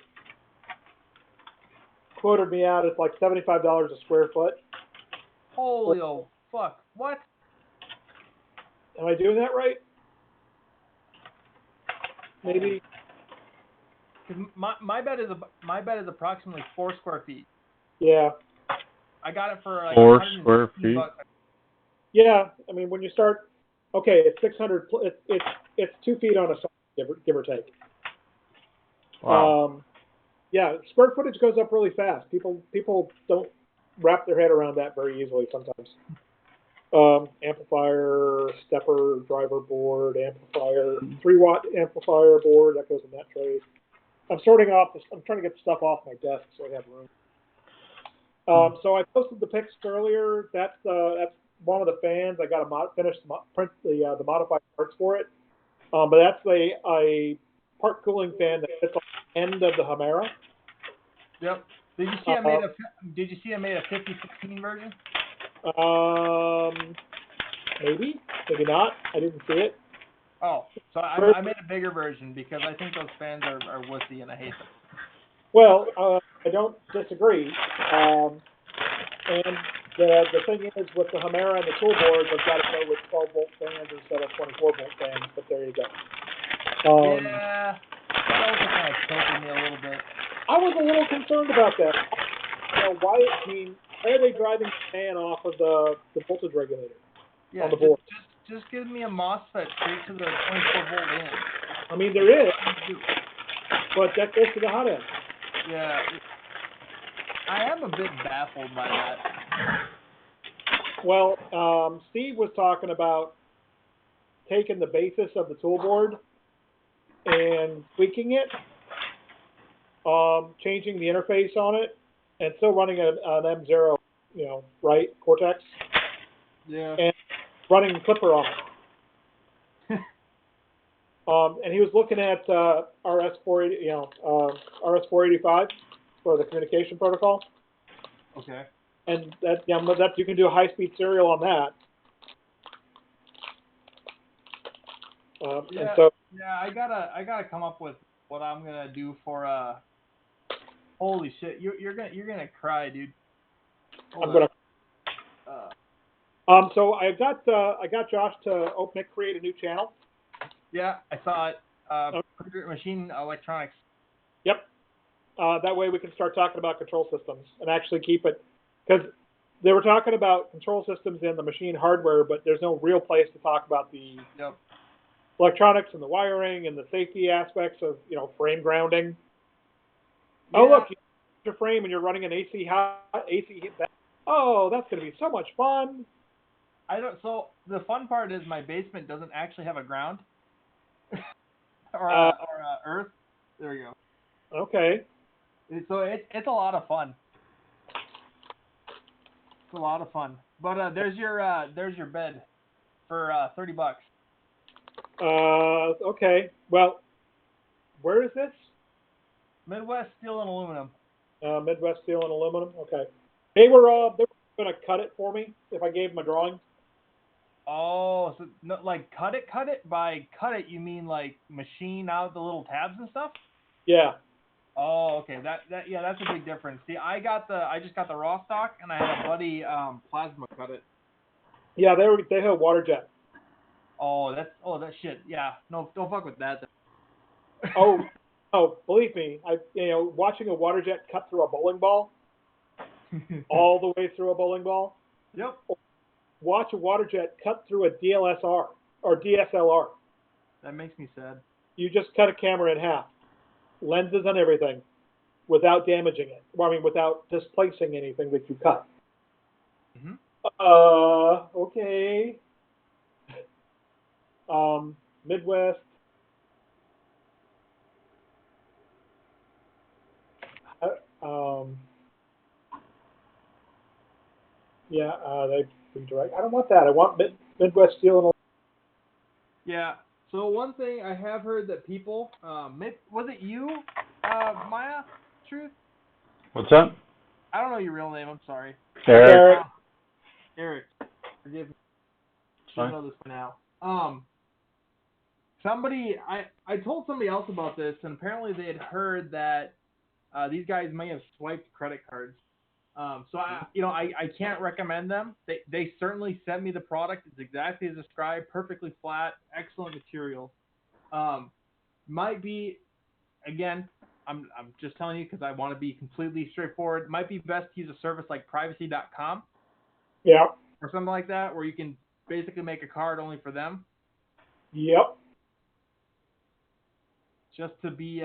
quoted me out at like $75 a square foot. Holy oh fuck! What? Am I doing that right? Maybe. 'Cause my bed is approximately 4 square feet. Yeah. I got it for like 4 square 115 feet. bucks. Yeah. I mean, when you start, okay, it's 600. It's 2 feet on a side, give or take. Wow. Yeah, square footage goes up really fast. People don't wrap their head around that very easily sometimes. Amplifier, stepper, driver board, amplifier, 3-watt amplifier board that goes in that tray. I'm sorting off this. I'm trying to get stuff off my desk so I have room. So I posted the pics earlier. That's one of the fans. I got to finish print the modified parts for it. But that's a part cooling fan that sits on the end of the Hamera. Yep. Did you see I made a 5016 version? Maybe not. I didn't see it. Oh, so I made a bigger version because I think those fans are wussy and I hate them. Well, I don't disagree. And the thing is, with the Hamera and the tool boards, I've got to go with 12-volt fans instead of 24-volt fans. But there you go. Yeah, that also kind of tilted me a little bit. I was a little concerned about that. Why are they driving the fan off of the voltage regulator on the board? Just give me a MOSFET straight to the 24-volt in. I mean, there is, but that goes to the hot end. Yeah, I am a bit baffled by that. Well, Steve was talking about taking the basis of the tool board and tweaking it, changing the interface on it, and still running an M0, right, Cortex. Yeah. And running Clipper on it. And he was looking at RS480, RS485 for the communication protocol. Okay. And that you can do a high-speed serial on that. And so I gotta come up with what I'm gonna do for holy shit, you're gonna cry, dude. So I got Josh to create a new channel. Yeah, I saw it. Machine electronics. Yep. That way we can start talking about control systems and actually keep it, because they were talking about control systems in the machine hardware, but there's no real place to talk about the electronics and the wiring and the safety aspects of frame grounding. Yeah. Oh look, you have your frame and you're running an AC hit. Oh, that's going to be so much fun. So the fun part is my basement doesn't actually have a ground or earth. There we go. Okay. So it's a lot of fun. It's a lot of fun. But there's your bed for $30. Okay. Well, where is this? Midwest Steel and Aluminum. Midwest Steel and Aluminum. Okay. They were going to cut it for me if I gave them a drawing. Oh, so no, like cut it. By cut it, you mean like machine out the little tabs and stuff? Yeah. Oh, okay. That's a big difference. See, I just got the raw stock, and I had a buddy plasma cut it. Yeah, they have water jet. Oh, that shit. Yeah, no, don't fuck with that. Oh, believe me, watching a water jet cut through a bowling ball, all the way through a bowling ball. Yep. Watch a water jet cut through a DLSR or DSLR. That makes me sad. You just cut a camera in half, lenses and everything, without damaging it. Well, I mean, without displacing anything that you cut. Mm-hmm. Okay. Midwest. They redirect. I don't want that. I want Midwest Steel and. Yeah. So one thing I have heard that people, was it you, Maya? Truth? What's that? I don't know your real name. I'm sorry. Eric. Eric, forgive me. Sorry? Should know this by now. I told somebody else about this, and apparently they had heard that these guys may have swiped credit cards. So I can't recommend them. They certainly sent me the product. It's exactly as described, perfectly flat, excellent material. Might be, again, I'm just telling you because I want to be completely straightforward. Might be best to use a service like privacy.com. Yeah. Or something like that, where you can basically make a card only for them. Yep. Just to be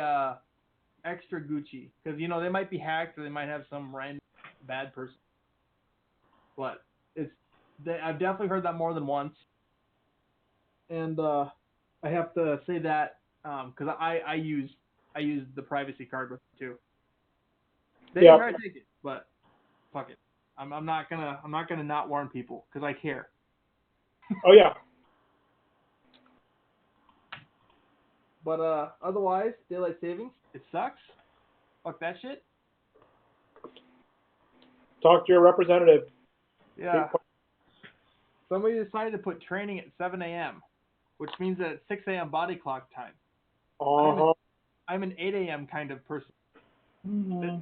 extra Gucci, because they might be hacked or they might have some random bad person. But I've definitely heard that more than once, and I have to say that because I use the privacy card with it too. They didn't try to take it, but fuck it. I'm not gonna not warn people because I care. Oh yeah. But otherwise, daylight savings, it sucks. Fuck that shit. Talk to your representative. Yeah. Somebody decided to put training at 7 a.m., which means that it's 6 a.m. body clock time. I'm an 8 a.m. kind of person. Mm-hmm.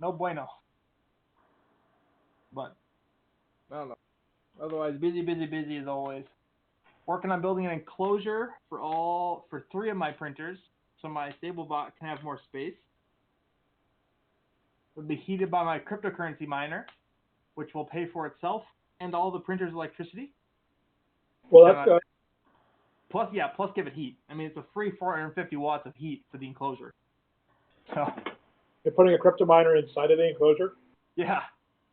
No bueno. But, I don't know. Otherwise, busy as always. Working on building an enclosure for 3 of my printers, so my stable bot can have more space. It'll be heated by my cryptocurrency miner, which will pay for itself and all the printer's electricity. Well, that's good. Plus give it heat. I mean, it's a free 450 watts of heat for the enclosure. So you're putting a crypto miner inside of the enclosure? Yeah,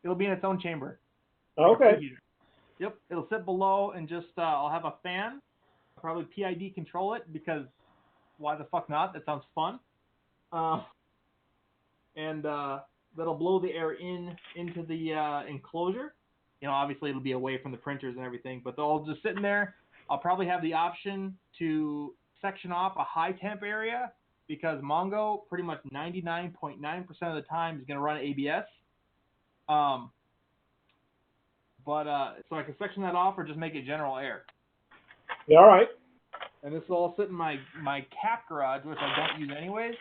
it'll be in its own chamber. Okay. Yep, it'll sit below and just I'll have a fan. I'll probably PID control it because why the fuck not? That sounds fun. And that'll blow the air into the enclosure. Obviously it'll be away from the printers and everything, but they'll just sit in there. I'll probably have the option to section off a high temp area because Mongo pretty much 99.9% of the time is going to run ABS. But so I can section that off or just make it general air. Yeah, all right. And this will all sit in my cap garage, which I don't use anyways.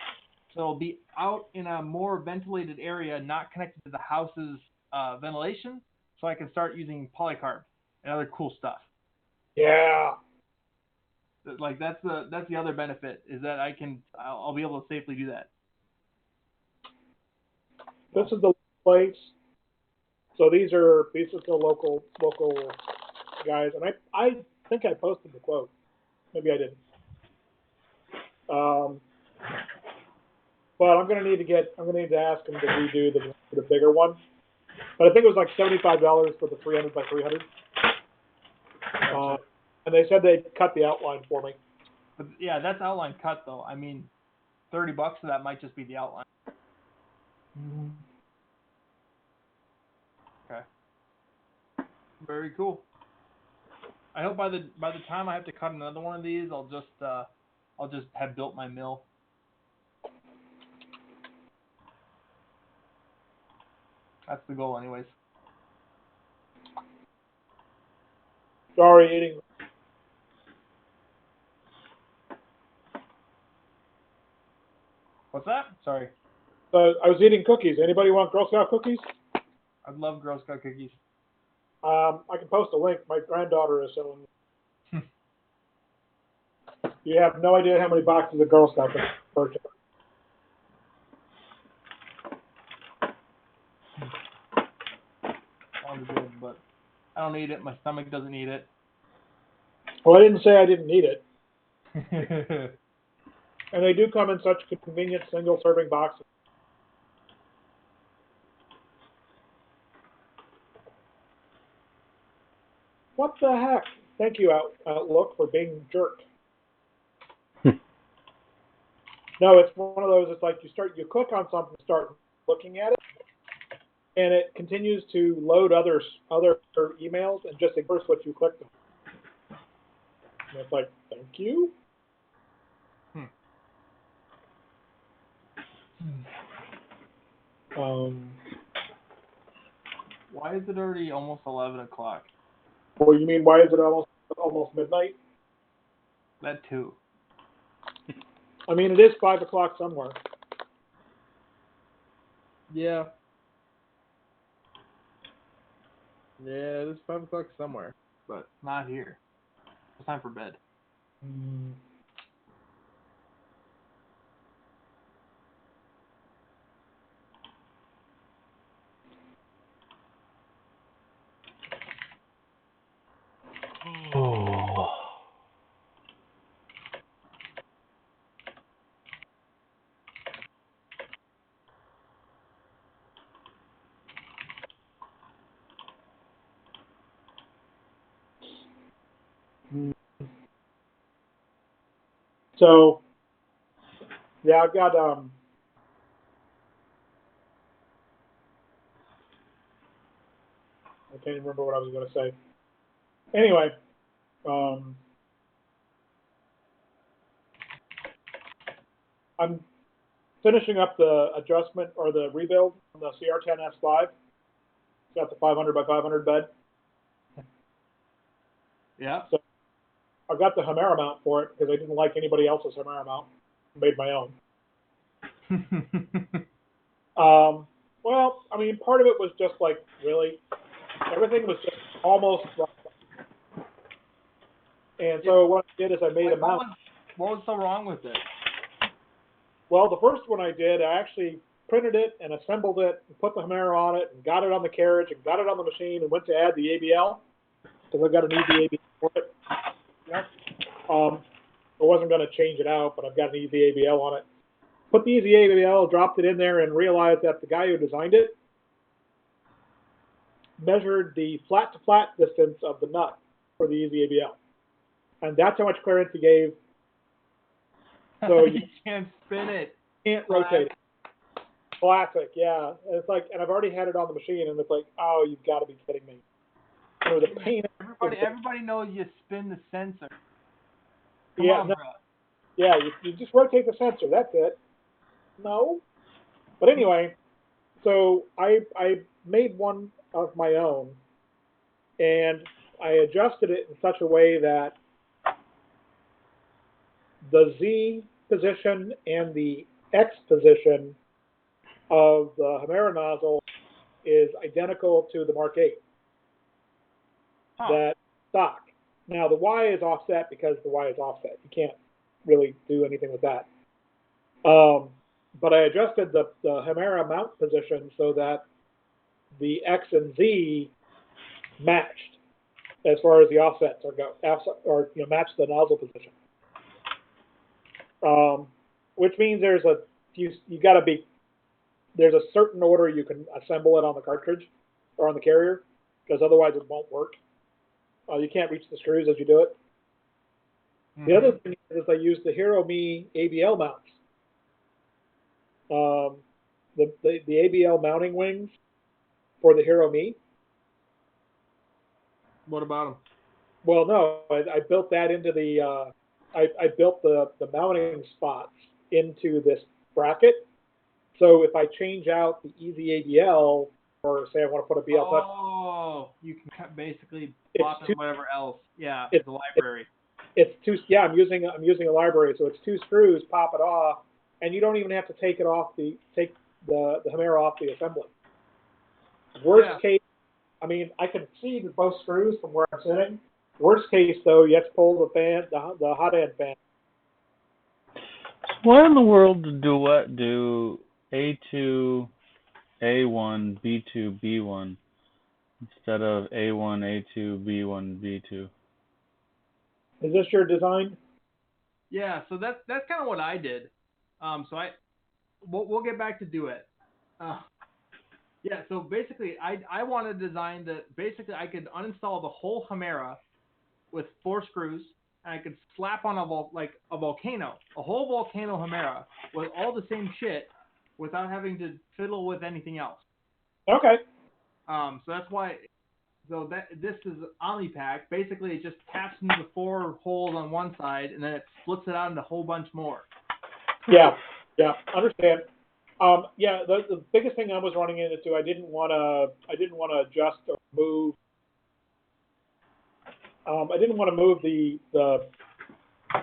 So it'll be out in a more ventilated area, not connected to the house's ventilation, so I can start using polycarb and other cool stuff. Yeah. Like that's the other benefit is that I'll be able to safely do that. This is the place. So these are the local guys, and I think I posted the quote. Maybe I didn't. But I'm gonna need to ask them to redo the bigger one. But I think it was like $75 for the 300 by 300. And they said they'd cut the outline for me. But yeah, that's outline cut though. I mean, $30 for that might just be the outline. Mm-hmm. Okay. Very cool. I hope by the time I have to cut another one of these, I'll just have built my mill. That's the goal, anyways. Sorry, eating. What's that? Sorry. I was eating cookies. Anybody want Girl Scout cookies? I'd love Girl Scout cookies. I can post a link. My granddaughter is selling. You have no idea how many boxes of Girl Scout cookies purchased. Sounds good, but I don't need it. My stomach doesn't need it. Well, I didn't say I didn't need it. And they do come in such convenient single-serving boxes. What the heck? Thank you, Outlook, for being jerk. No, it's one of those. It's like you click on something, start looking at it, and it continues to load other emails and just ignores what you clicked on. And it's like, thank you. Why is it already almost 11 o'clock? Well, you mean, why is it almost midnight? That too. I mean, it is 5 o'clock somewhere. Yeah. Yeah, it is 5 o'clock somewhere. But not here. It's time for bed. Oh. So, yeah, I've got, I can't even remember what I was going to say. Anyway, I'm finishing up the adjustment or the rebuild on the CR10S5. It's got the 500 by 500 bed. Yeah. So I've got the Hemera mount for it because I didn't like anybody else's Hemera mount. Made my own. Well, I mean, part of it was just like, really, everything was just almost right. And so what I did is I made a mount. What was so wrong with it? Well, the first one I did, I actually printed it and assembled it and put the Hemera on it and got it on the carriage and got it on the machine and went to add the ABL because I've got an easy ABL for it. Yep. I wasn't going to change it out, but I've got an easy ABL on it. Put the easy ABL, dropped it in there, and realized that the guy who designed it measured the flat-to-flat distance of the nut for the easy ABL. And that's how much clearance he gave. So you can't spin it. Can't rotate it. Classic, yeah. And it's like, and I've already had it on the machine, and it's like, oh, you've got to be kidding me. So the pain. Everybody knows you spin the sensor. Come yeah, on, no, bro. Yeah, you just rotate the sensor. That's it. No. But anyway, so I made one of my own, and I adjusted it in such a way that the Z position and the X position of the Hemera nozzle is identical to the Mark 8. That stock. Now the Y is offset because the Y is offset. You can't really do anything with that. But I adjusted the Hemera mount position so that the X and Z matched as far as the offsets or match the nozzle position. Which means there's a certain order you can assemble it on the cartridge or on the carrier, because otherwise it won't work. You can't reach the screws as you do it. Mm-hmm. The other thing is I use the Hero Me ABL mounts. The ABL mounting wings for the Hero Me. What about them? Well, no, I built that into the. I built the mounting spots into this bracket. So if I change out the easy ABL, or say I want to put a BL touch. Oh, you can basically plop in whatever else. Yeah, it's a library. It's two. Yeah, I'm using a library, so it's two screws. Pop it off, and you don't even have to take the Hemera off the assembly. Worst case, I mean, I can see both screws from where I'm sitting. Worst case, though, you have to pull the hot end fan. Why in the world did Duet do A2, A1, B2, B1 instead of A1, A2, B1, B2? Is this your design? Yeah, so that's kind of what I did. We'll get back to Duet. Yeah, so basically, I wanted to design that basically I could uninstall the whole Hemera with 4 screws, and I could slap on a volcano, a whole volcano Hemera with all the same shit without having to fiddle with anything else. Okay. So that's why So this is OmniPack. Basically, it just taps into the 4 holes on one side, and then it splits it out into a whole bunch more. Yeah, understand. Yeah, the biggest thing I was running into, I didn't want to adjust or move. I didn't want to move the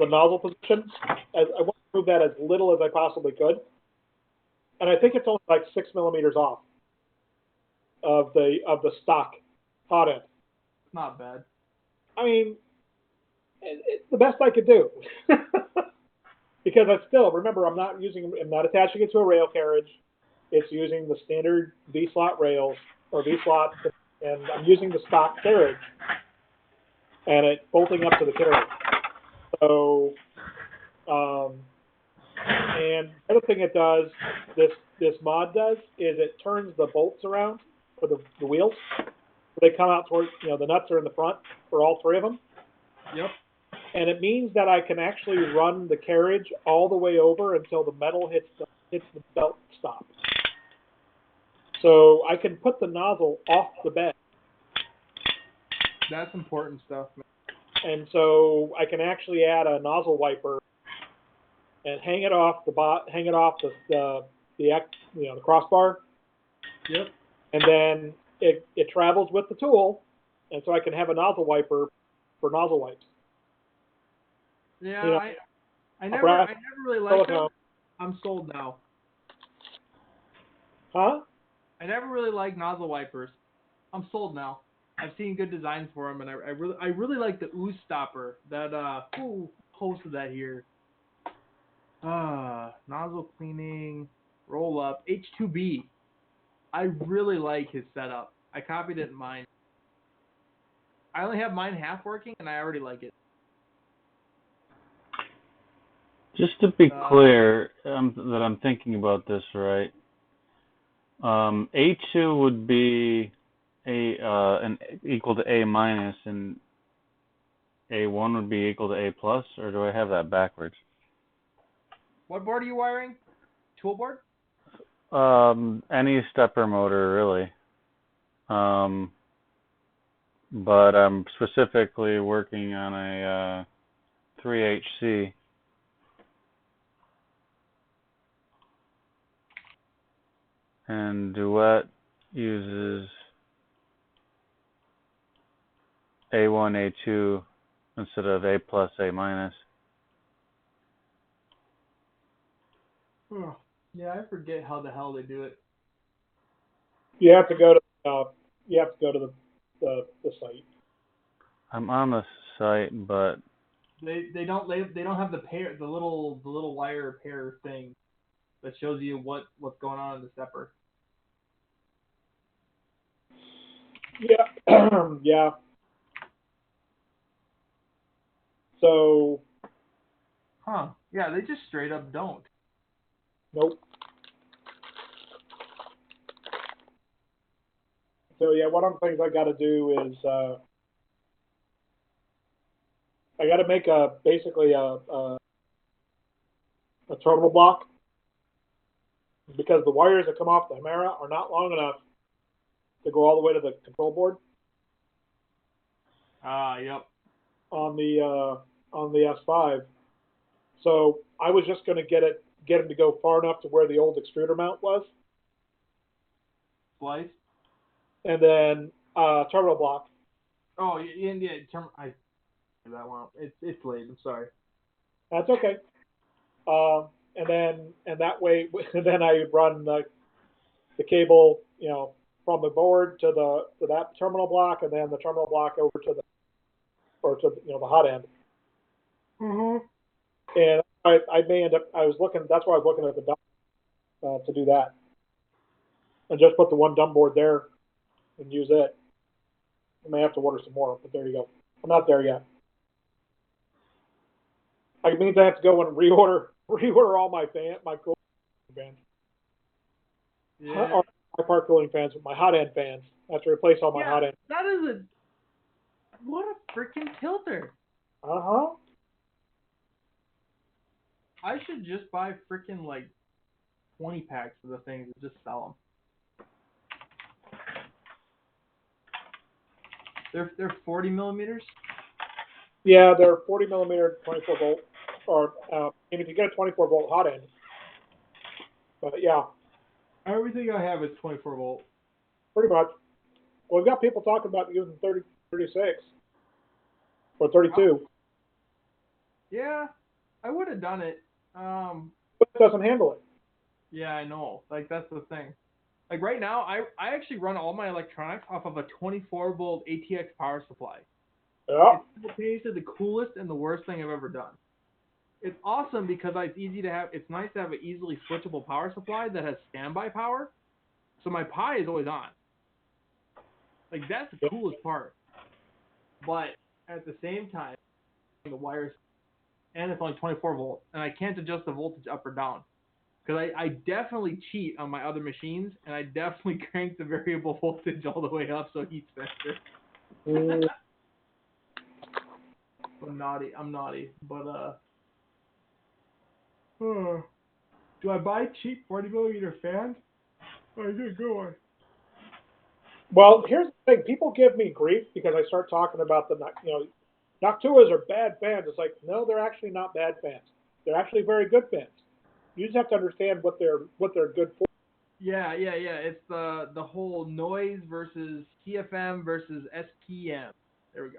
nozzle position. I want to move that as little as I possibly could, and I think it's only like 6 millimeters off of the stock hot end. Not bad. I mean, it's the best I could do. Because remember, I'm not attaching it to a rail carriage. It's using the standard V-slot rails or V-slot, and I'm using the stock carriage, and it's bolting up to the carriage. So, and the other thing it does, this mod does, is it turns the bolts around for the wheels. So they come out towards, the nuts are in the front for all 3 of them. Yep. And it means that I can actually run the carriage all the way over until the metal hits the belt stop. So I can put the nozzle off the bed. That's important stuff, man. And so I can actually add a nozzle wiper and hang it off the crossbar. Yep. And then it travels with the tool, and so I can have a nozzle wiper for nozzle wipes. Yeah, I never really liked them. I'm sold now. Huh? I never really liked nozzle wipers. I'm sold now. I've seen good designs for them, and I really like the ooze stopper. That who posted that here? Nozzle cleaning, roll up, H2B. I really like his setup. I copied it in mine. I only have mine half working, and I already like it. Just to be clear, that I'm thinking about this right. A2 would be equal to A minus, and A1 would be equal to A plus, or do I have that backwards? What board are you wiring? Tool board? Any stepper motor, really. But I'm specifically working on a 3HC. And Duet uses A1, A2 instead of A plus, A minus. Oh, yeah, I forget how the hell they do it. You have to go to the site. I'm on the site, but They don't have the little wire pair thing that shows you what's going on in the stepper. Yeah, yeah. So. Huh? Yeah, they just straight up don't. Nope. So yeah, one of the things I got to do is I got to make basically a terminal block, because the wires that come off the Hemera are not long enough to go all the way to the control board. Yep. On the S5. So I was just going to get him to go far enough to where the old extruder mount was. Splice. And then terminal block. Oh, yeah. I that one. It's late. I'm sorry. That's okay. And that way, then I run the cable, from the board to that terminal block, and then the terminal block over to the hot end. Mm-hmm. And I may end up. That's why I was looking at the dumb to do that, and just put the one dumb board there and use it. I may have to order some more, but there you go. I'm not there yet. It means I have to go and reorder all my cooling fans. Yeah. Or my part cooling fans with my hot end fans. I have to replace all my hot end. That is what a freaking tilter. Uh-huh. I should just buy freaking 20 packs of the things and just sell them. They're 40 millimeters. Yeah, they're 40 millimeter 24 volt, or and if you get a 24 volt hot end. But yeah, Everything I have is 24 volt. pretty much. Well, we've got people talking about using 30, 36 or 32, Yeah, I would have done it. but it doesn't handle it. Yeah, I know. Like that's the thing. Like right now, I actually run all my electronics off of a 24 volt ATX power supply. Yeah. It's simultaneously the coolest and the worst thing I've ever done. It's awesome because it's easy to have. It's nice to have an easily switchable power supply that has standby power, so my Pi is always on. Like that's the coolest part. But at the same time, the wires and it's only 24 volt, and I can't adjust the voltage up or down. Because I definitely cheat on my other machines, and I definitely crank the variable voltage all the way up so it heats faster. Mm. I'm naughty. But, do I buy cheap 40 millimeter fans? Or is it a good one? Well, here's the thing: people give me grief because I start talking about the, Noctuas are bad fans. It's like, no, they're actually not bad fans. They're actually very good fans. You just have to understand what they're good for. Yeah. It's the whole noise versus TFM versus SPM. There we go.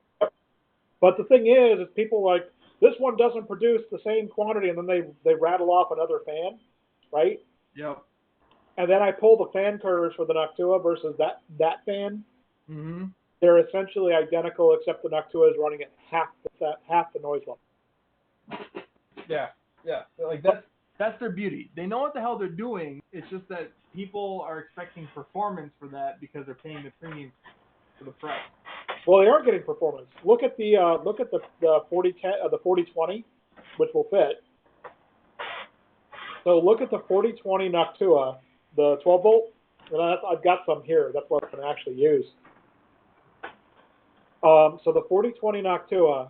But the thing is people like this one doesn't produce the same quantity, and then they rattle off another fan, right? Yep. And then I pull the fan curves for the Noctua versus that fan. Mm-hmm. They're essentially identical, except the Noctua is running at half the noise level. Yeah. Like that's their beauty. They know what the hell they're doing. It's just that people are expecting performance for that because they're paying the premium for the price. Well, they are getting performance. Look at the 4020, which will fit. So look at the 4020 Noctua, the 12 volt. And I've got some here. That's what I'm going to actually use. So the 4020 Noctua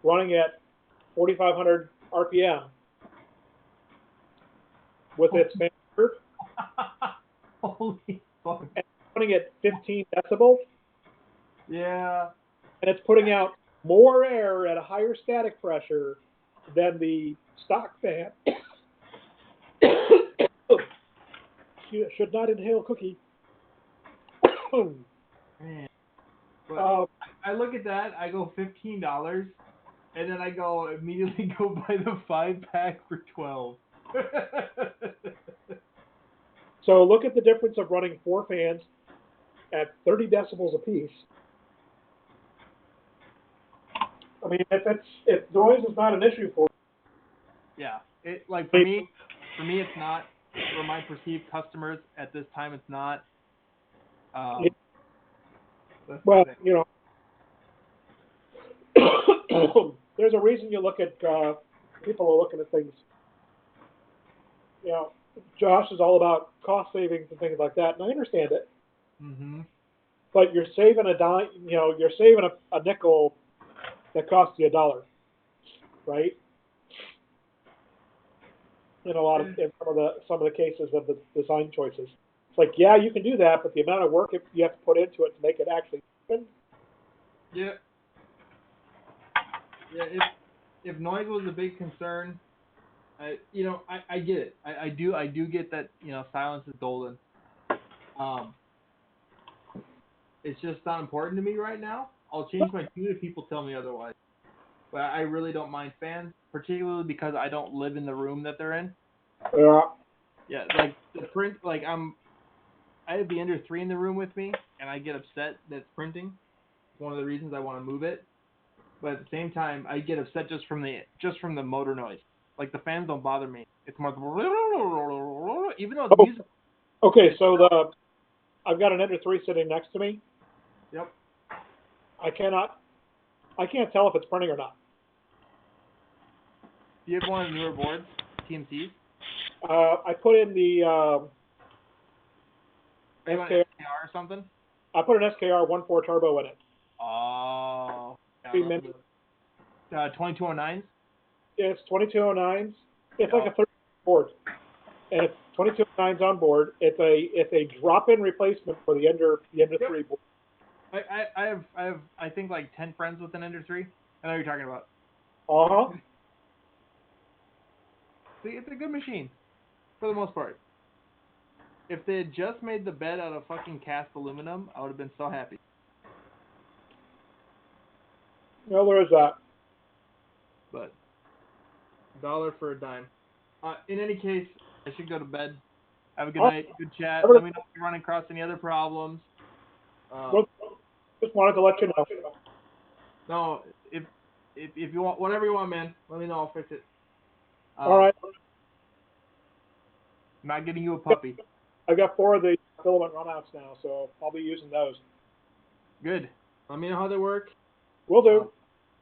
running at 4,500 RPM with its fan curve, Holy fuck. and running at 15 decibels, Yeah. and it's putting out more air at a higher static pressure than the stock fan. You should not inhale cookie. Man. But I look at that, I go $15, and then I go immediately go buy the 5-pack for $12. So look at the difference of running 4 fans at 30 decibels apiece. I mean, if noise is not an issue for you. Yeah, it like for me it's not. For my perceived customers at this time, it's not. Well, there's a reason you look at people are looking at things. Josh is all about cost savings and things like that, and I understand it. Mm-hmm. But you're saving a dime. You're saving a nickel that costs you $1, right? In some of the cases of the design choices, it's like, yeah, you can do that, but the amount of work you have to put into it to make it actually happen. Yeah. Yeah. If noise was a big concern, I get it. I do get that. Silence is golden. It's just not important to me right now. I'll change my tune if people tell me otherwise. But I really don't mind fans, particularly because I don't live in the room that they're in. Yeah. Yeah, like the print, I have the Ender 3 in the room with me, and I get upset that it's printing. It's one of the reasons I want to move it. But at the same time, I get upset just from the motor noise. Like the fans don't bother me. It's more even though it's music. Okay, so I've got an Ender 3 sitting next to me. Yep. I can't tell if it's printing or not. Do you have one of the newer boards, TMCs? I put in the SKR or something? I put an SKR 1.4 turbo in it. Oh. 2209s? Yeah, it's 2209s. It's like a 30 board. And it's 2209s on board. It's a drop-in replacement for the Ender 3 board. I think like 10 friends with an Ender 3. I know what you're talking about. Uh-huh. See, it's a good machine, for the most part. If they had just made the bed out of fucking cast aluminum, I would have been so happy. Well, there is that. But $1 for a dime. In any case, I should go to bed. Have a good night, good chat. Let me know if you're running across any other problems. Just wanted to let you know. No, if you want whatever you want, man, let me know. I'll fix it. All right. I'm not getting you a puppy. I got 4 of the filament runouts now, so I'll be using those. Good. Let me know how they work. Will do.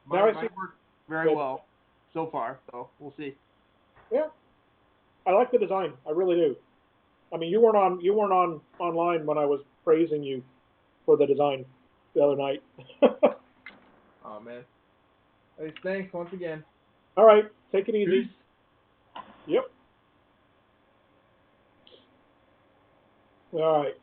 Mine work very well so far, so we'll see. Yeah, I like the design. I really do. I mean, you weren't on online when I was praising you for the design the other night. Oh man. Hey, thanks once again. All right, take it easy. Yep. All right.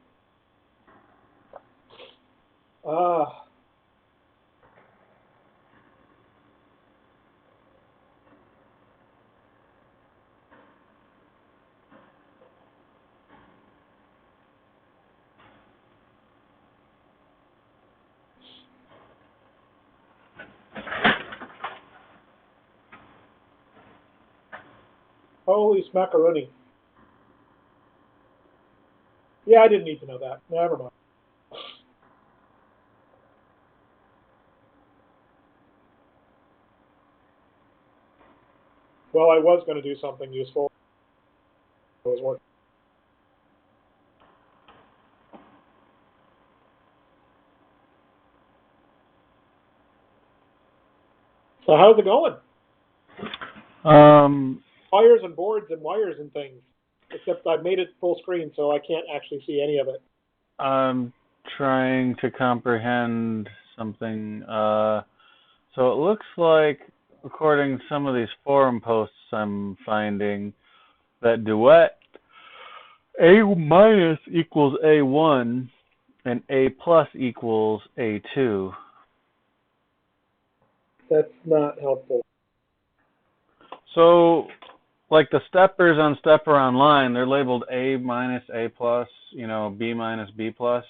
Holy smackaroni. Yeah, I didn't need to know that. Never mind. Well, I was going to do something useful. I was working. So how's it going? Wires and boards and wires and things. Except I've made it full screen, so I can't actually see any of it. I'm trying to comprehend something. So it looks like, according to some of these forum posts I'm finding, that duet A minus equals A1 and A plus equals A2. That's not helpful. So, like the steppers on Stepper Online, they're labeled A minus A plus, B minus B plus.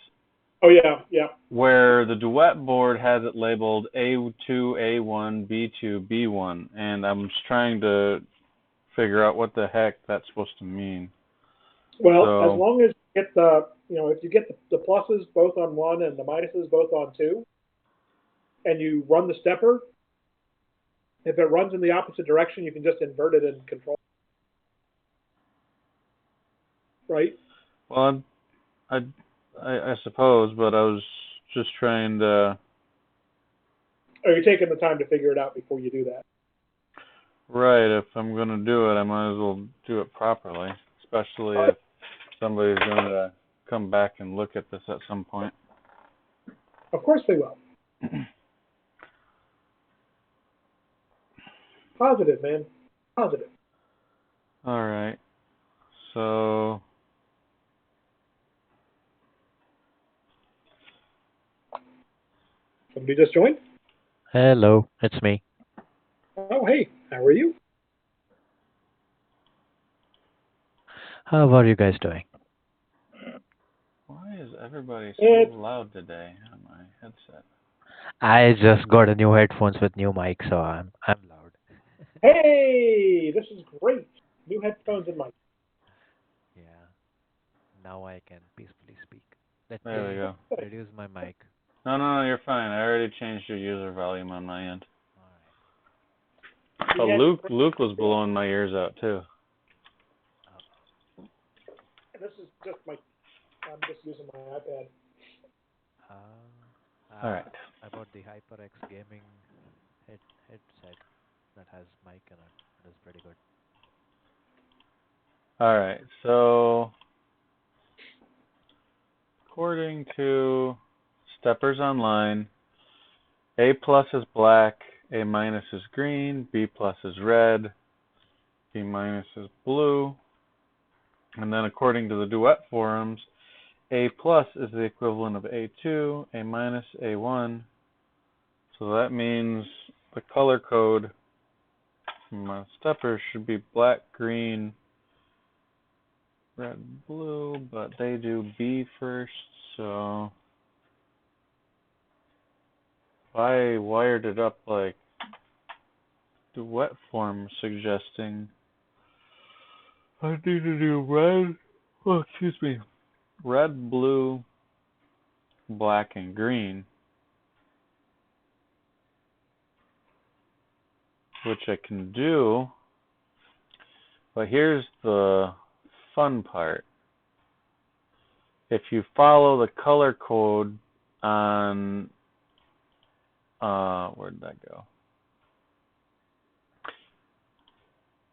Oh yeah, yeah. Where the duet board has it labeled A2, A1, B2, B1, and I'm just trying to figure out what the heck that's supposed to mean. Well, as long as you get the, if you get the pluses both on 1 and the minuses both on 2, and you run the stepper, if it runs in the opposite direction, you can just invert it and control. Right? Well, I suppose, but I was just trying to. Or you're taking the time to figure it out before you do that. Right. If I'm going to do it, I might as well do it properly, especially if somebody's going to come back and look at this at some point. Of course they will. Positive, man. Positive. All right. So. Somebody just joined? Hello, it's me. Oh, hey. How are you? How are you guys doing? Why is everybody so loud today on my headset? I just got a new headphones with new mic, so I'm loud. Hey, this is great. New headphones and mic. Yeah. Now I can peacefully speak. Let There we go. reduce my mic. No, you're fine. I already changed your user volume on my end. All But Luke was blowing my ears out too. This is just I'm just using my iPad. All right. I bought the HyperX gaming headset that has mic in it. It is pretty good. All right. So, according to Steppers Online, A plus is black, A minus is green, B plus is red, B minus is blue. And then according to the Duet forums, A plus is the equivalent of A2, A minus, A1. So that means the color code for my steppers should be black, green, red, blue, but they do B first, so I wired it up like the wet form suggesting I need to do red, red, blue, black, and green, which I can do, but here's the fun part. If you follow the color code on, where'd that go?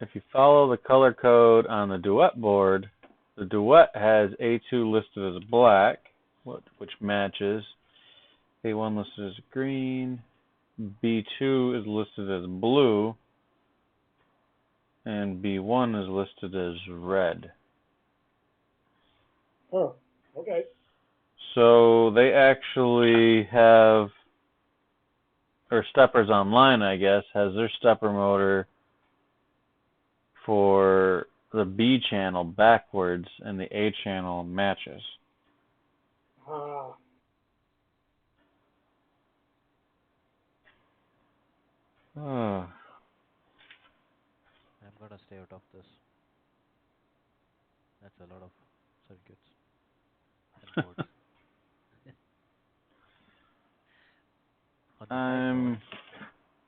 If you follow the color code on the duet board, the duet has A2 listed as black, which matches. A1 listed as green. B2 is listed as blue. And B1 is listed as red. Oh, okay. So they actually have, or Steppers Online, I guess, has their stepper motor for the B channel backwards and the A channel matches. Ah. Oh. I'm gonna stay out of this. That's a lot of circuits and boards. On the side note,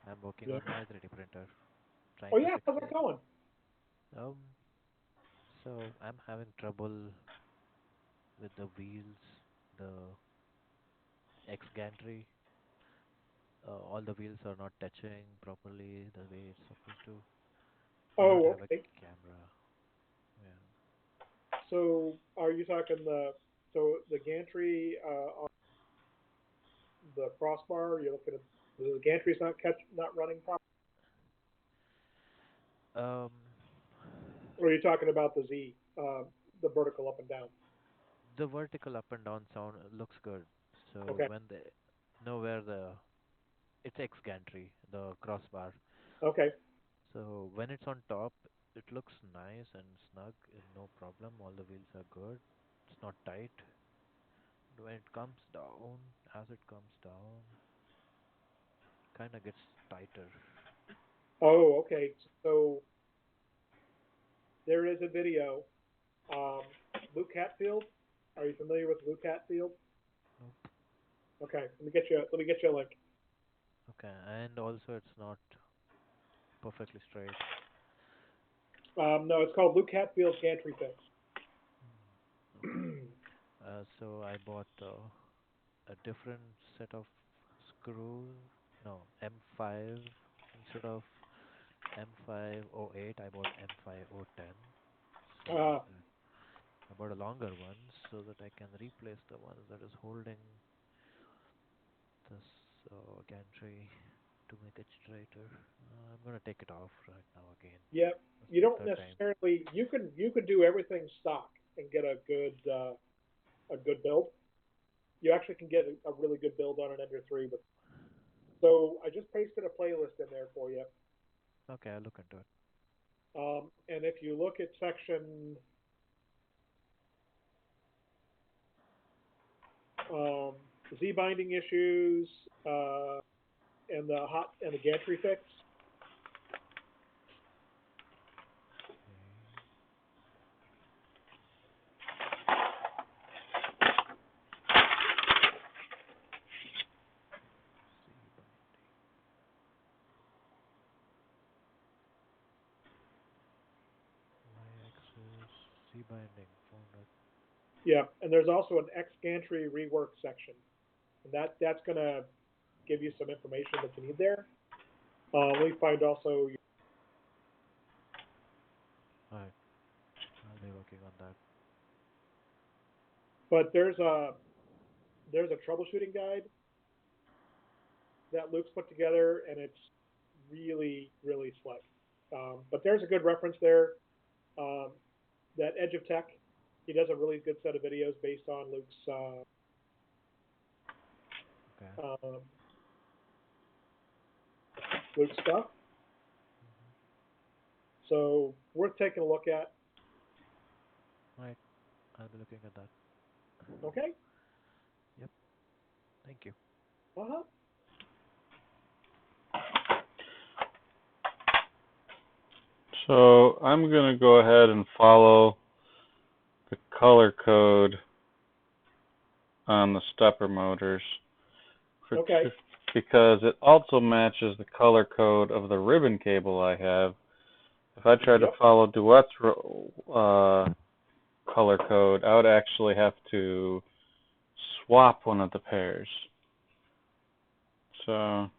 I'm working Yeah. on my 3D printer, trying Oh to yeah, fix how's it it. going? Um, so I'm having trouble with the wheels, the X gantry. All the wheels are not touching properly the way it's supposed to. I don't Oh, have a okay. camera. Yeah. So are you talking the gantry on the crossbar? You're looking at the gantry's not running properly, Um, or are you talking about the Z, the vertical up and down? the vertical up and down sound looks good. So Okay. when they know where it's X gantry, the crossbar. Okay. So when it's on top, it looks nice and snug, no problem. All the wheels are good. It's not tight. When it comes down, as it comes down, kind of gets tighter. Oh, okay. So there is a video. Um, Luke Hatfield. Are you familiar with Luke Hatfield? Nope. Okay. Let me get you a link. Okay, and also it's not perfectly straight. No, it's called Luke Hatfield's Gantry Fix. Okay. So I bought a different set of screws. No, M5 instead of M508. I bought M5O10. So uh, that I bought a longer one so that I can replace the ones that is holding this gantry to make it straighter. I'm gonna take it off right now again. yeah, That's you the don't third time. necessarily. You can do everything stock and get a good build. You actually can get a really good build on an Ender 3. But so I just pasted a playlist in there for you. Okay, I'll look into it. And if you look at section um, Z binding issues and the gantry fix. Okay. C binding. Y-axis. C binding. Found it. Yeah, and there's also an X gantry rework section, and that's gonna give you some information that you need there. We find also, Alright, I'll be working on that. but there's a troubleshooting guide that Luke's put together, and it's really slick. But there's a good reference there. Um, that Edge of Tech. he does a really good set of videos based on Luke's Okay. Luke's stuff. So worth taking a look at. Right. I'll be looking at that. Okay. Yep. Thank you. Uh-huh. So I'm going to go ahead and follow the color code on the stepper motors Okay. because it also matches the color code of the ribbon cable I have. If I tried to Yep. follow Duet's color code, I would actually have to swap one of the pairs. So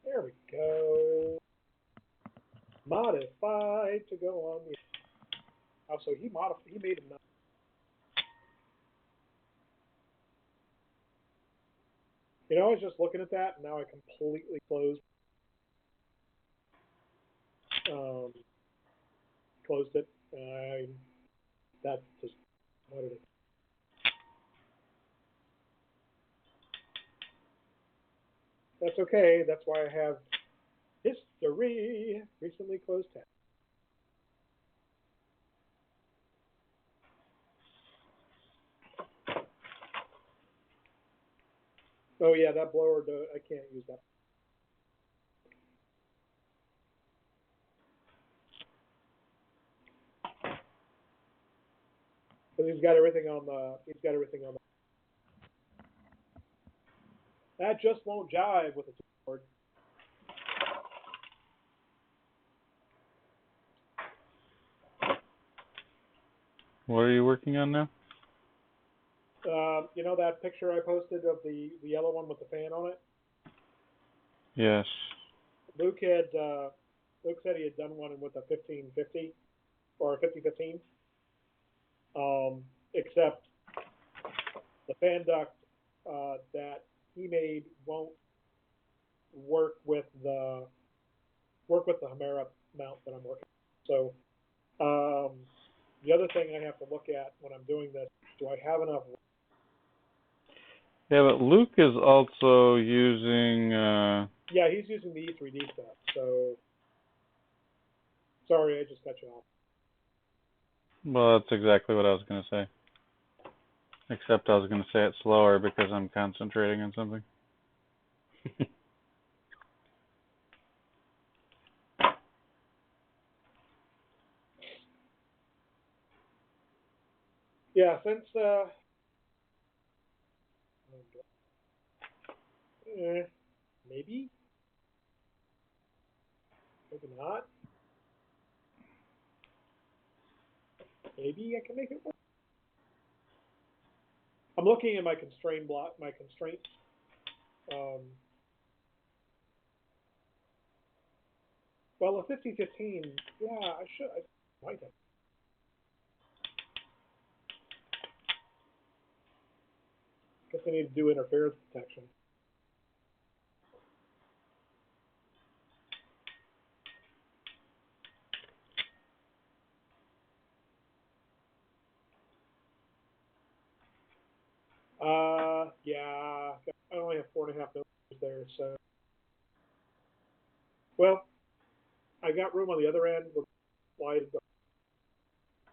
There we go. Modified to go on the. Oh, so he made him. You know, I was just looking at that, and now I completely closed it. That just what did it? That's okay. That's why I have history. Recently closed tab. Oh yeah, that blower. I can't use that. Because he's got everything on the. He's got everything on the. That just won't jive with the keyboard. what are you working on now? You know that picture I posted of the yellow one with the fan on it? Yes. Luke said he had done one with a 1550 or a 5015. Except the fan duct that he made won't work with the Hemera mount that I'm working on. So the other thing I have to look at when I'm doing this, do I have enough? Yeah, but Luke is also using Yeah, he's using the E3D stuff. So sorry, I just cut you off. well, that's exactly what I was going to say. Except I was going to say it slower because I'm concentrating on something. Yeah, since maybe not. Maybe I can make it work. I'm looking at my constraints. Um, well, a 5015, yeah, I might have. Guess I need to do interference detection. Yeah, I only have 4.5 millimeters there, so. Well, I got room on the other end. We'll slide the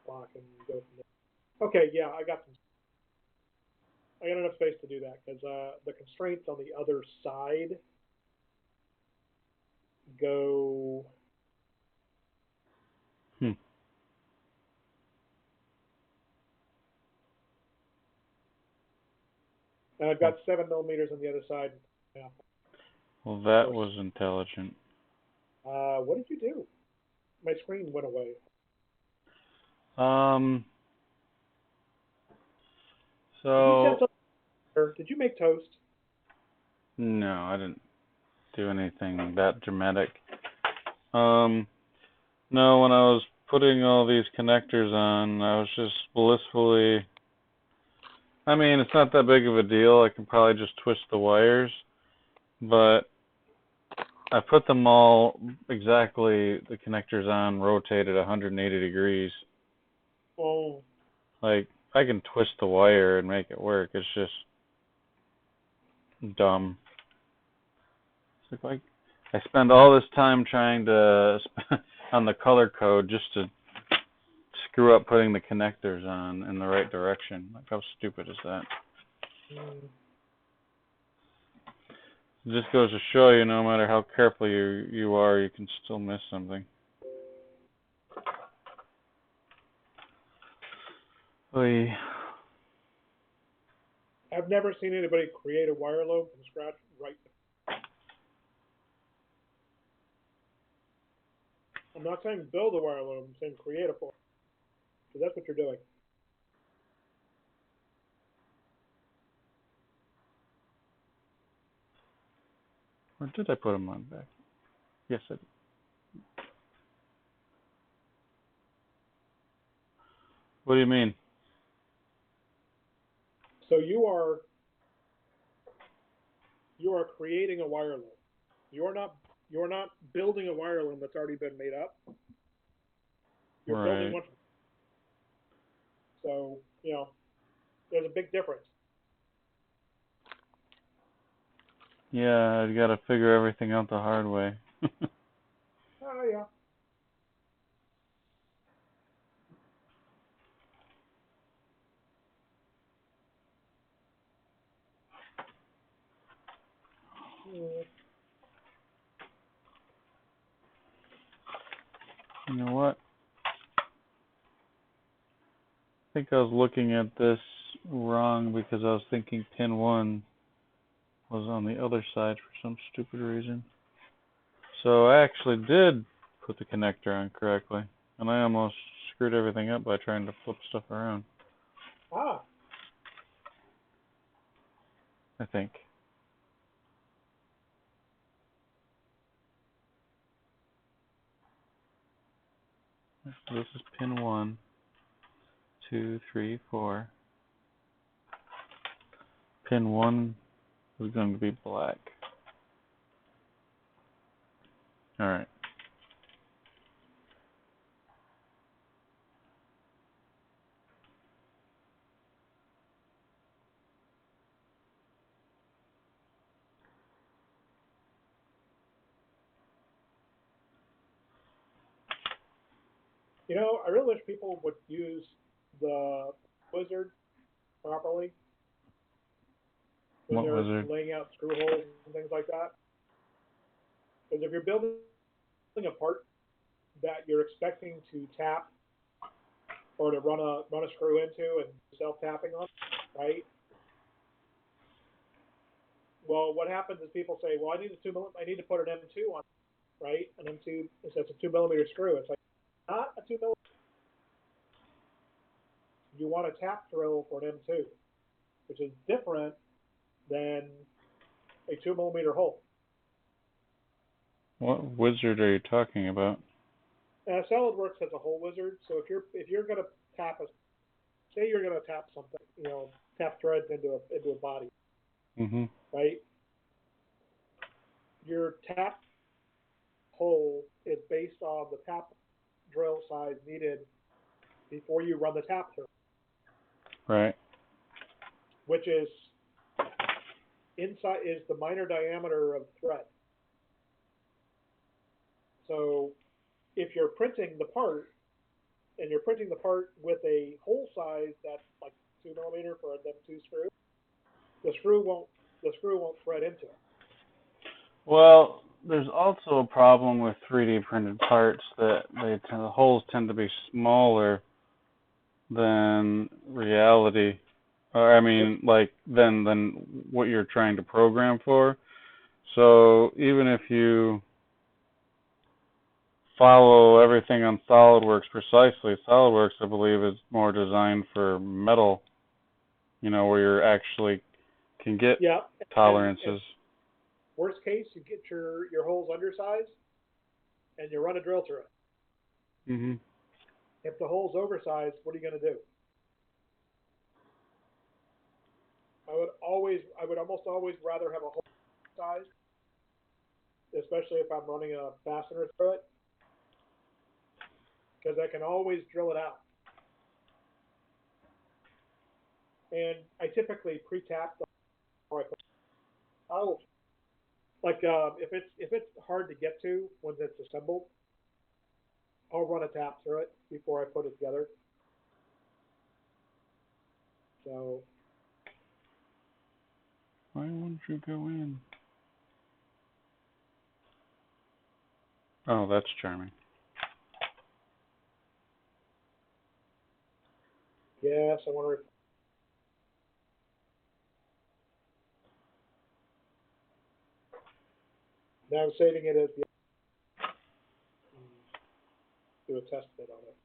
block and go from there. Okay, yeah, I got enough space to do that because the constraints on the other side go. And I've got 7 millimeters on the other side. Yeah. Well, that was intelligent. What did you do? My screen went away. So, did you make toast? no, I didn't do anything that dramatic. No, when I was putting all these connectors on, I was just blissfully, I mean, it's not that big of a deal. I can probably just twist the wires, but I put them all exactly, the connectors on, rotated 180 degrees. Oh. Like, I can twist the wire and make it work. It's just dumb. It's like I spend all this time trying to on the color code just to screw up putting the connectors on in the right direction. Like, how stupid is that? It just goes to show you, no matter how careful you are, you can still miss something. Oy. I've never seen anybody create a wire loop from scratch right. I'm not saying build a wire loop, I'm saying create a form. Because that's what you're doing. Or did I put them on back? Yes, I did. What do you mean? So you are creating a wire loom. You're not building a wire loom that's already been made up. You're building one. So, there's a big difference. Yeah, I got to figure everything out the hard way. Oh, yeah. You know what? I think I was looking at this wrong because I was thinking pin 1 was on the other side for some stupid reason. So I actually did put the connector on correctly, and I almost screwed everything up by trying to flip stuff around. Ah. I think. So this is pin 1, 2, 3, 4. Pin 1 is going to be black. Alright. I really wish people would use the wizard properly when they're laying out screw holes and things like that. Because if you're building a part that you're expecting to tap or to run a screw into and self-tapping on, right? Well, what happens is people say, "Well, I need to put an M2 on, right? An M2 is a 2 millimeter screw." It's like not a 2 millimeter. You want a tap drill for an M2, which is different than a 2 millimeter hole. What wizard are you talking about? SolidWorks has a hole wizard. So if you're going to say you're going to tap something, tap threads into a body, right? Your tap hole is based on the tap drill size needed before you run the tap through. Right. Which is the minor diameter of thread. So if you're printing the part, and you're printing the part with a hole size that's like 2 millimeter for an M2 screw, the screw won't thread into it. Well, there's also a problem with 3D printed parts that the holes tend to be smaller than reality, or I mean, than what you're trying to program for. So even if you follow everything on SolidWorks precisely, SolidWorks, I believe, is more designed for metal you know, where you're actually can get Yeah. tolerances. And worst case, you get your holes undersized, and you run a drill through it. Mhm. If the hole's oversized, what are you going to do? I would almost always rather have a hole size, especially if I'm running a fastener through it, because I can always drill it out. And I typically pre-tap before I put. Oh, like if it's hard to get to when it's assembled, I'll run a tap through it before I put it together. So. Why won't you go in? Oh, that's charming. Yes, I wonder if. Now I'm saving it as the. Do a test bit on it.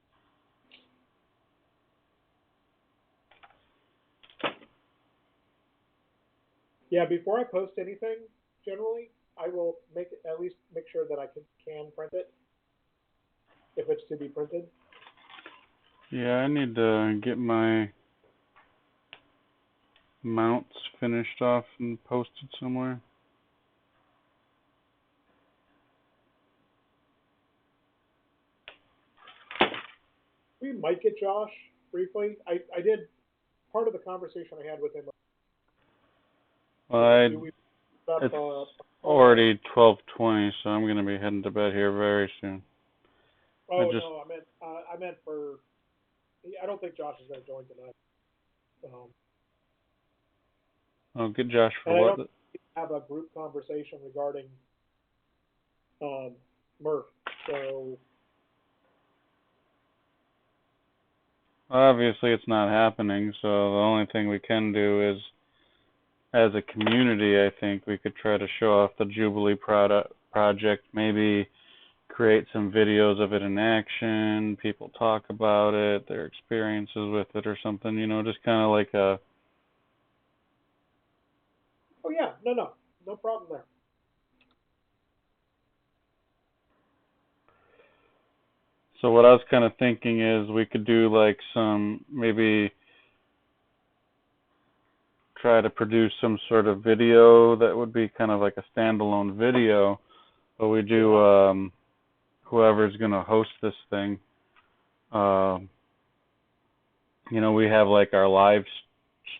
Yeah, before I post anything, generally, I will at least make sure that I can print it if it's to be printed. Yeah, I need to get my mounts finished off and posted somewhere. We might get Josh briefly. I did part of the conversation I had with him. It's already 12:20, so I'm gonna be heading to bed here very soon. Oh no, I meant for. I don't think Josh is going to join tonight. Oh, get Josh for and what? I don't have a group conversation regarding Murph. So obviously it's not happening, so the only thing we can do is, as a community, I think we could try to show off the Jubilee project, maybe create some videos of it in action, people talk about it, their experiences with it or something, you know, just kind of like a... Oh yeah, no problem there. So what I was kind of thinking is we could do like some, maybe try to produce some sort of video that would be kind of like a standalone video, but we do, whoever's going to host this thing, you know, we have like our live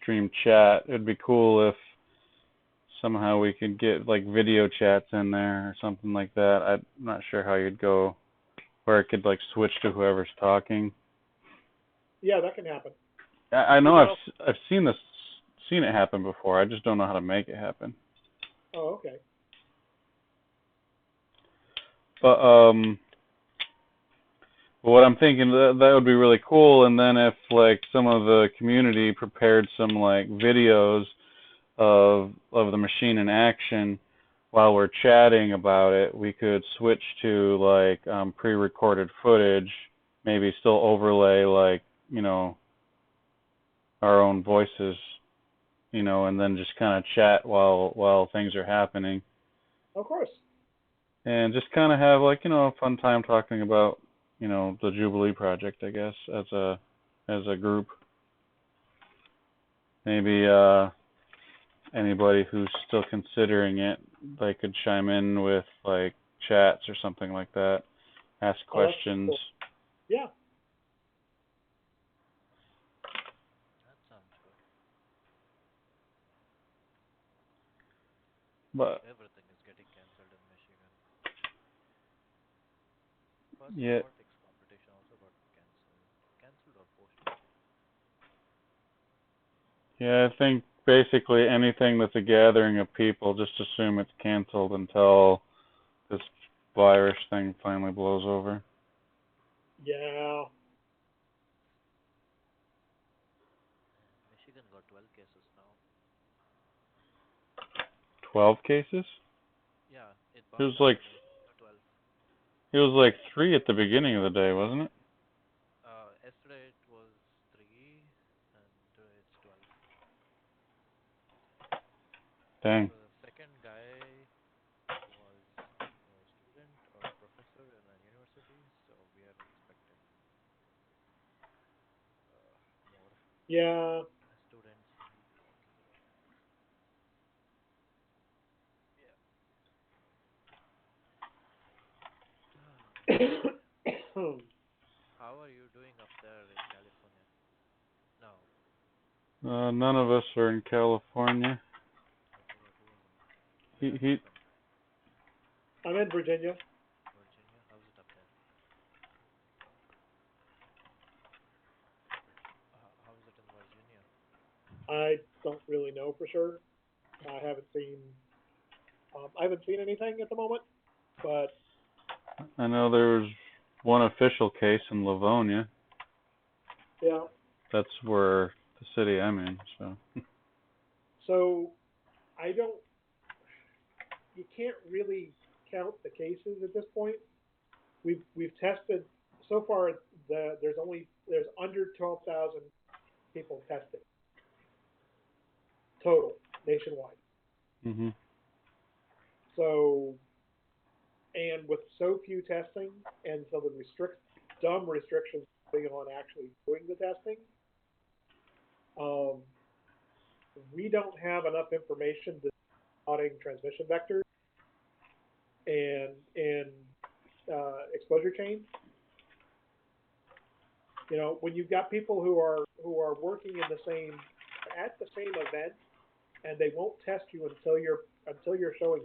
stream chat. It'd be cool if somehow we could get like video chats in there or something like that. I'm not sure how you'd go, where it could like switch to whoever's talking. Yeah, that can happen. I know I've seen it happen before. I just don't know how to make it happen. Oh, okay. But what I'm thinking, that would be really cool. And then if like some of the community prepared some like videos of the machine in action while we're chatting about it, we could switch to like pre-recorded footage, maybe still overlay like, you know, our own voices, you know, and then just kind of chat while things are happening. Of course. And just kind of have like, you know, a fun time talking about, you know, the Jubilee Project, I guess, as a group. Maybe anybody who's still considering it, they could chime in with like chats or something like that, ask questions. Cool. Yeah. That sounds good. But Everything is getting cancelled in Michigan. First, yeah, robotics competition also got cancelled or postponed. yeah, I think basically anything that's a gathering of people, just assume it's canceled until this virus thing finally blows over. Yeah. Michigan got 12 cases now. 12 cases? Yeah, it It was bumped up like today to 12. it was like 3 at the beginning of the day, wasn't it? Yesterday it was 3 and today it's 12. Dang. So the second guy was a student or professor in a university, so we are expecting more Yeah. students will be walking around. Yeah. How are you doing up there in California now? None of us are in California. Okay, who is in? Where He, are you he, from? I'm in Virginia. Virginia? How's it up there? How's it in Virginia? I don't really know for sure. I haven't seen. I haven't seen anything at the moment, but I know there was one official case in Livonia. yeah. That's where the city I'm in, so. So I don't. You can't really count the cases at this point. We've tested so far. There's under 12,000 people tested total nationwide. Mhm. So, and with so few testing and so the dumb restrictions putting on actually doing the testing, um, we don't have enough information to spotting transmission vectors and exposure chains. You know, when you've got people who are working in the same at the same event, and they won't test you until you're showing.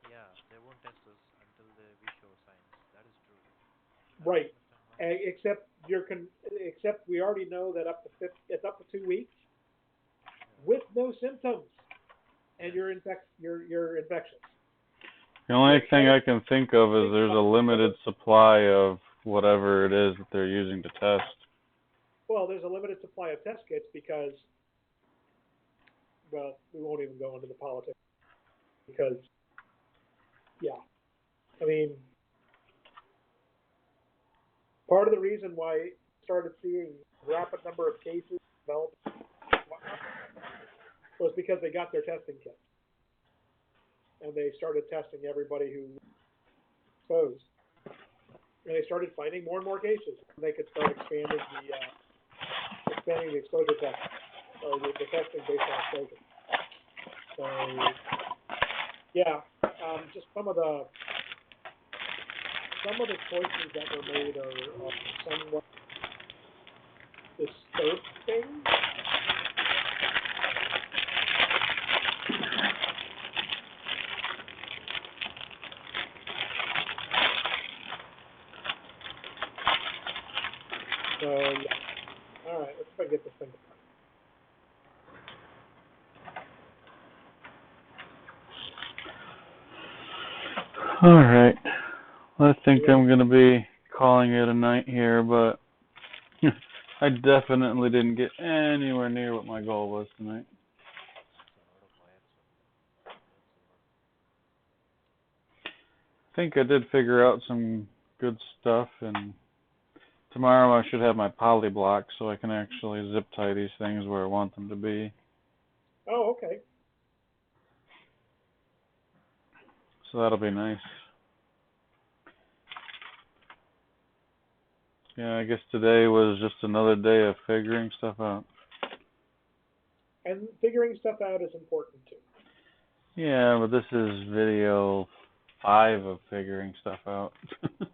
Yeah, they won't test us until we show signs. That is true. I don't Right. understand why. Except we already know that it's up to 2 weeks Yeah. with no symptoms, and Yes. you're infectious. The only So thing I can think of is there's a limited supply of whatever it is that they're using to test. well, there's a limited supply of test kits because, well, we won't even go into the politics because, yeah, I mean, part of the reason why we started seeing a rapid number of cases develop was because they got their testing kits and they started testing everybody who was exposed. And they started finding more and more cases. And they could start expanding the exposure test or the testing based on exposure. So yeah, just some of the choices that were made are somewhat disturbing. So yeah. All right, let's try to get this thing. All right. Well, I think I'm going to be calling it a night here, but I definitely didn't get anywhere near what my goal was tonight. It's a lot of wires up there. That's a lot. I think I did figure out some good stuff, and tomorrow I should have my poly block so I can actually zip tie these things where I want them to be. Oh, okay. So that'll be nice. Yeah, I guess today was just another day of figuring stuff out. And figuring stuff out is important too. Yeah, but this is video 5 of figuring stuff out. Okay,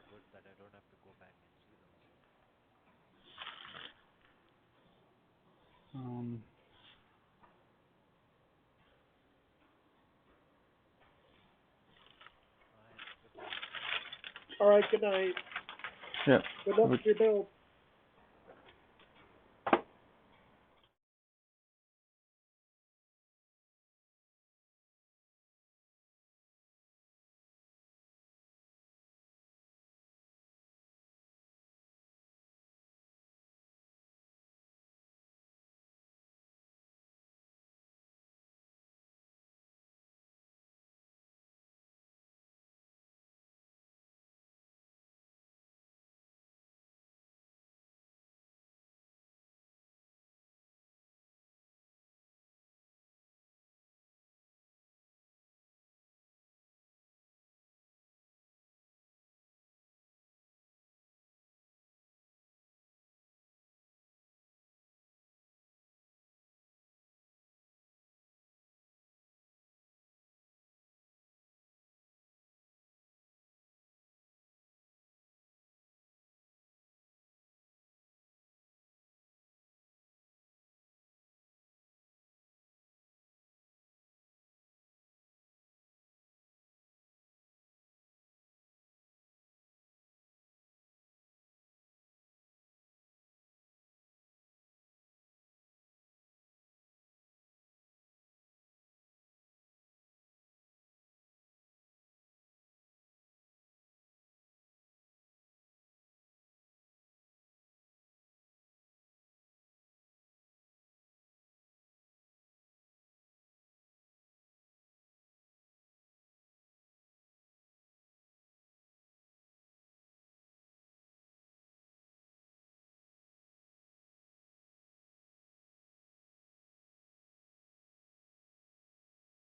good that I don't have to go back and see those. um, Alright, good night. All right, good night. yeah. Good luck with your build.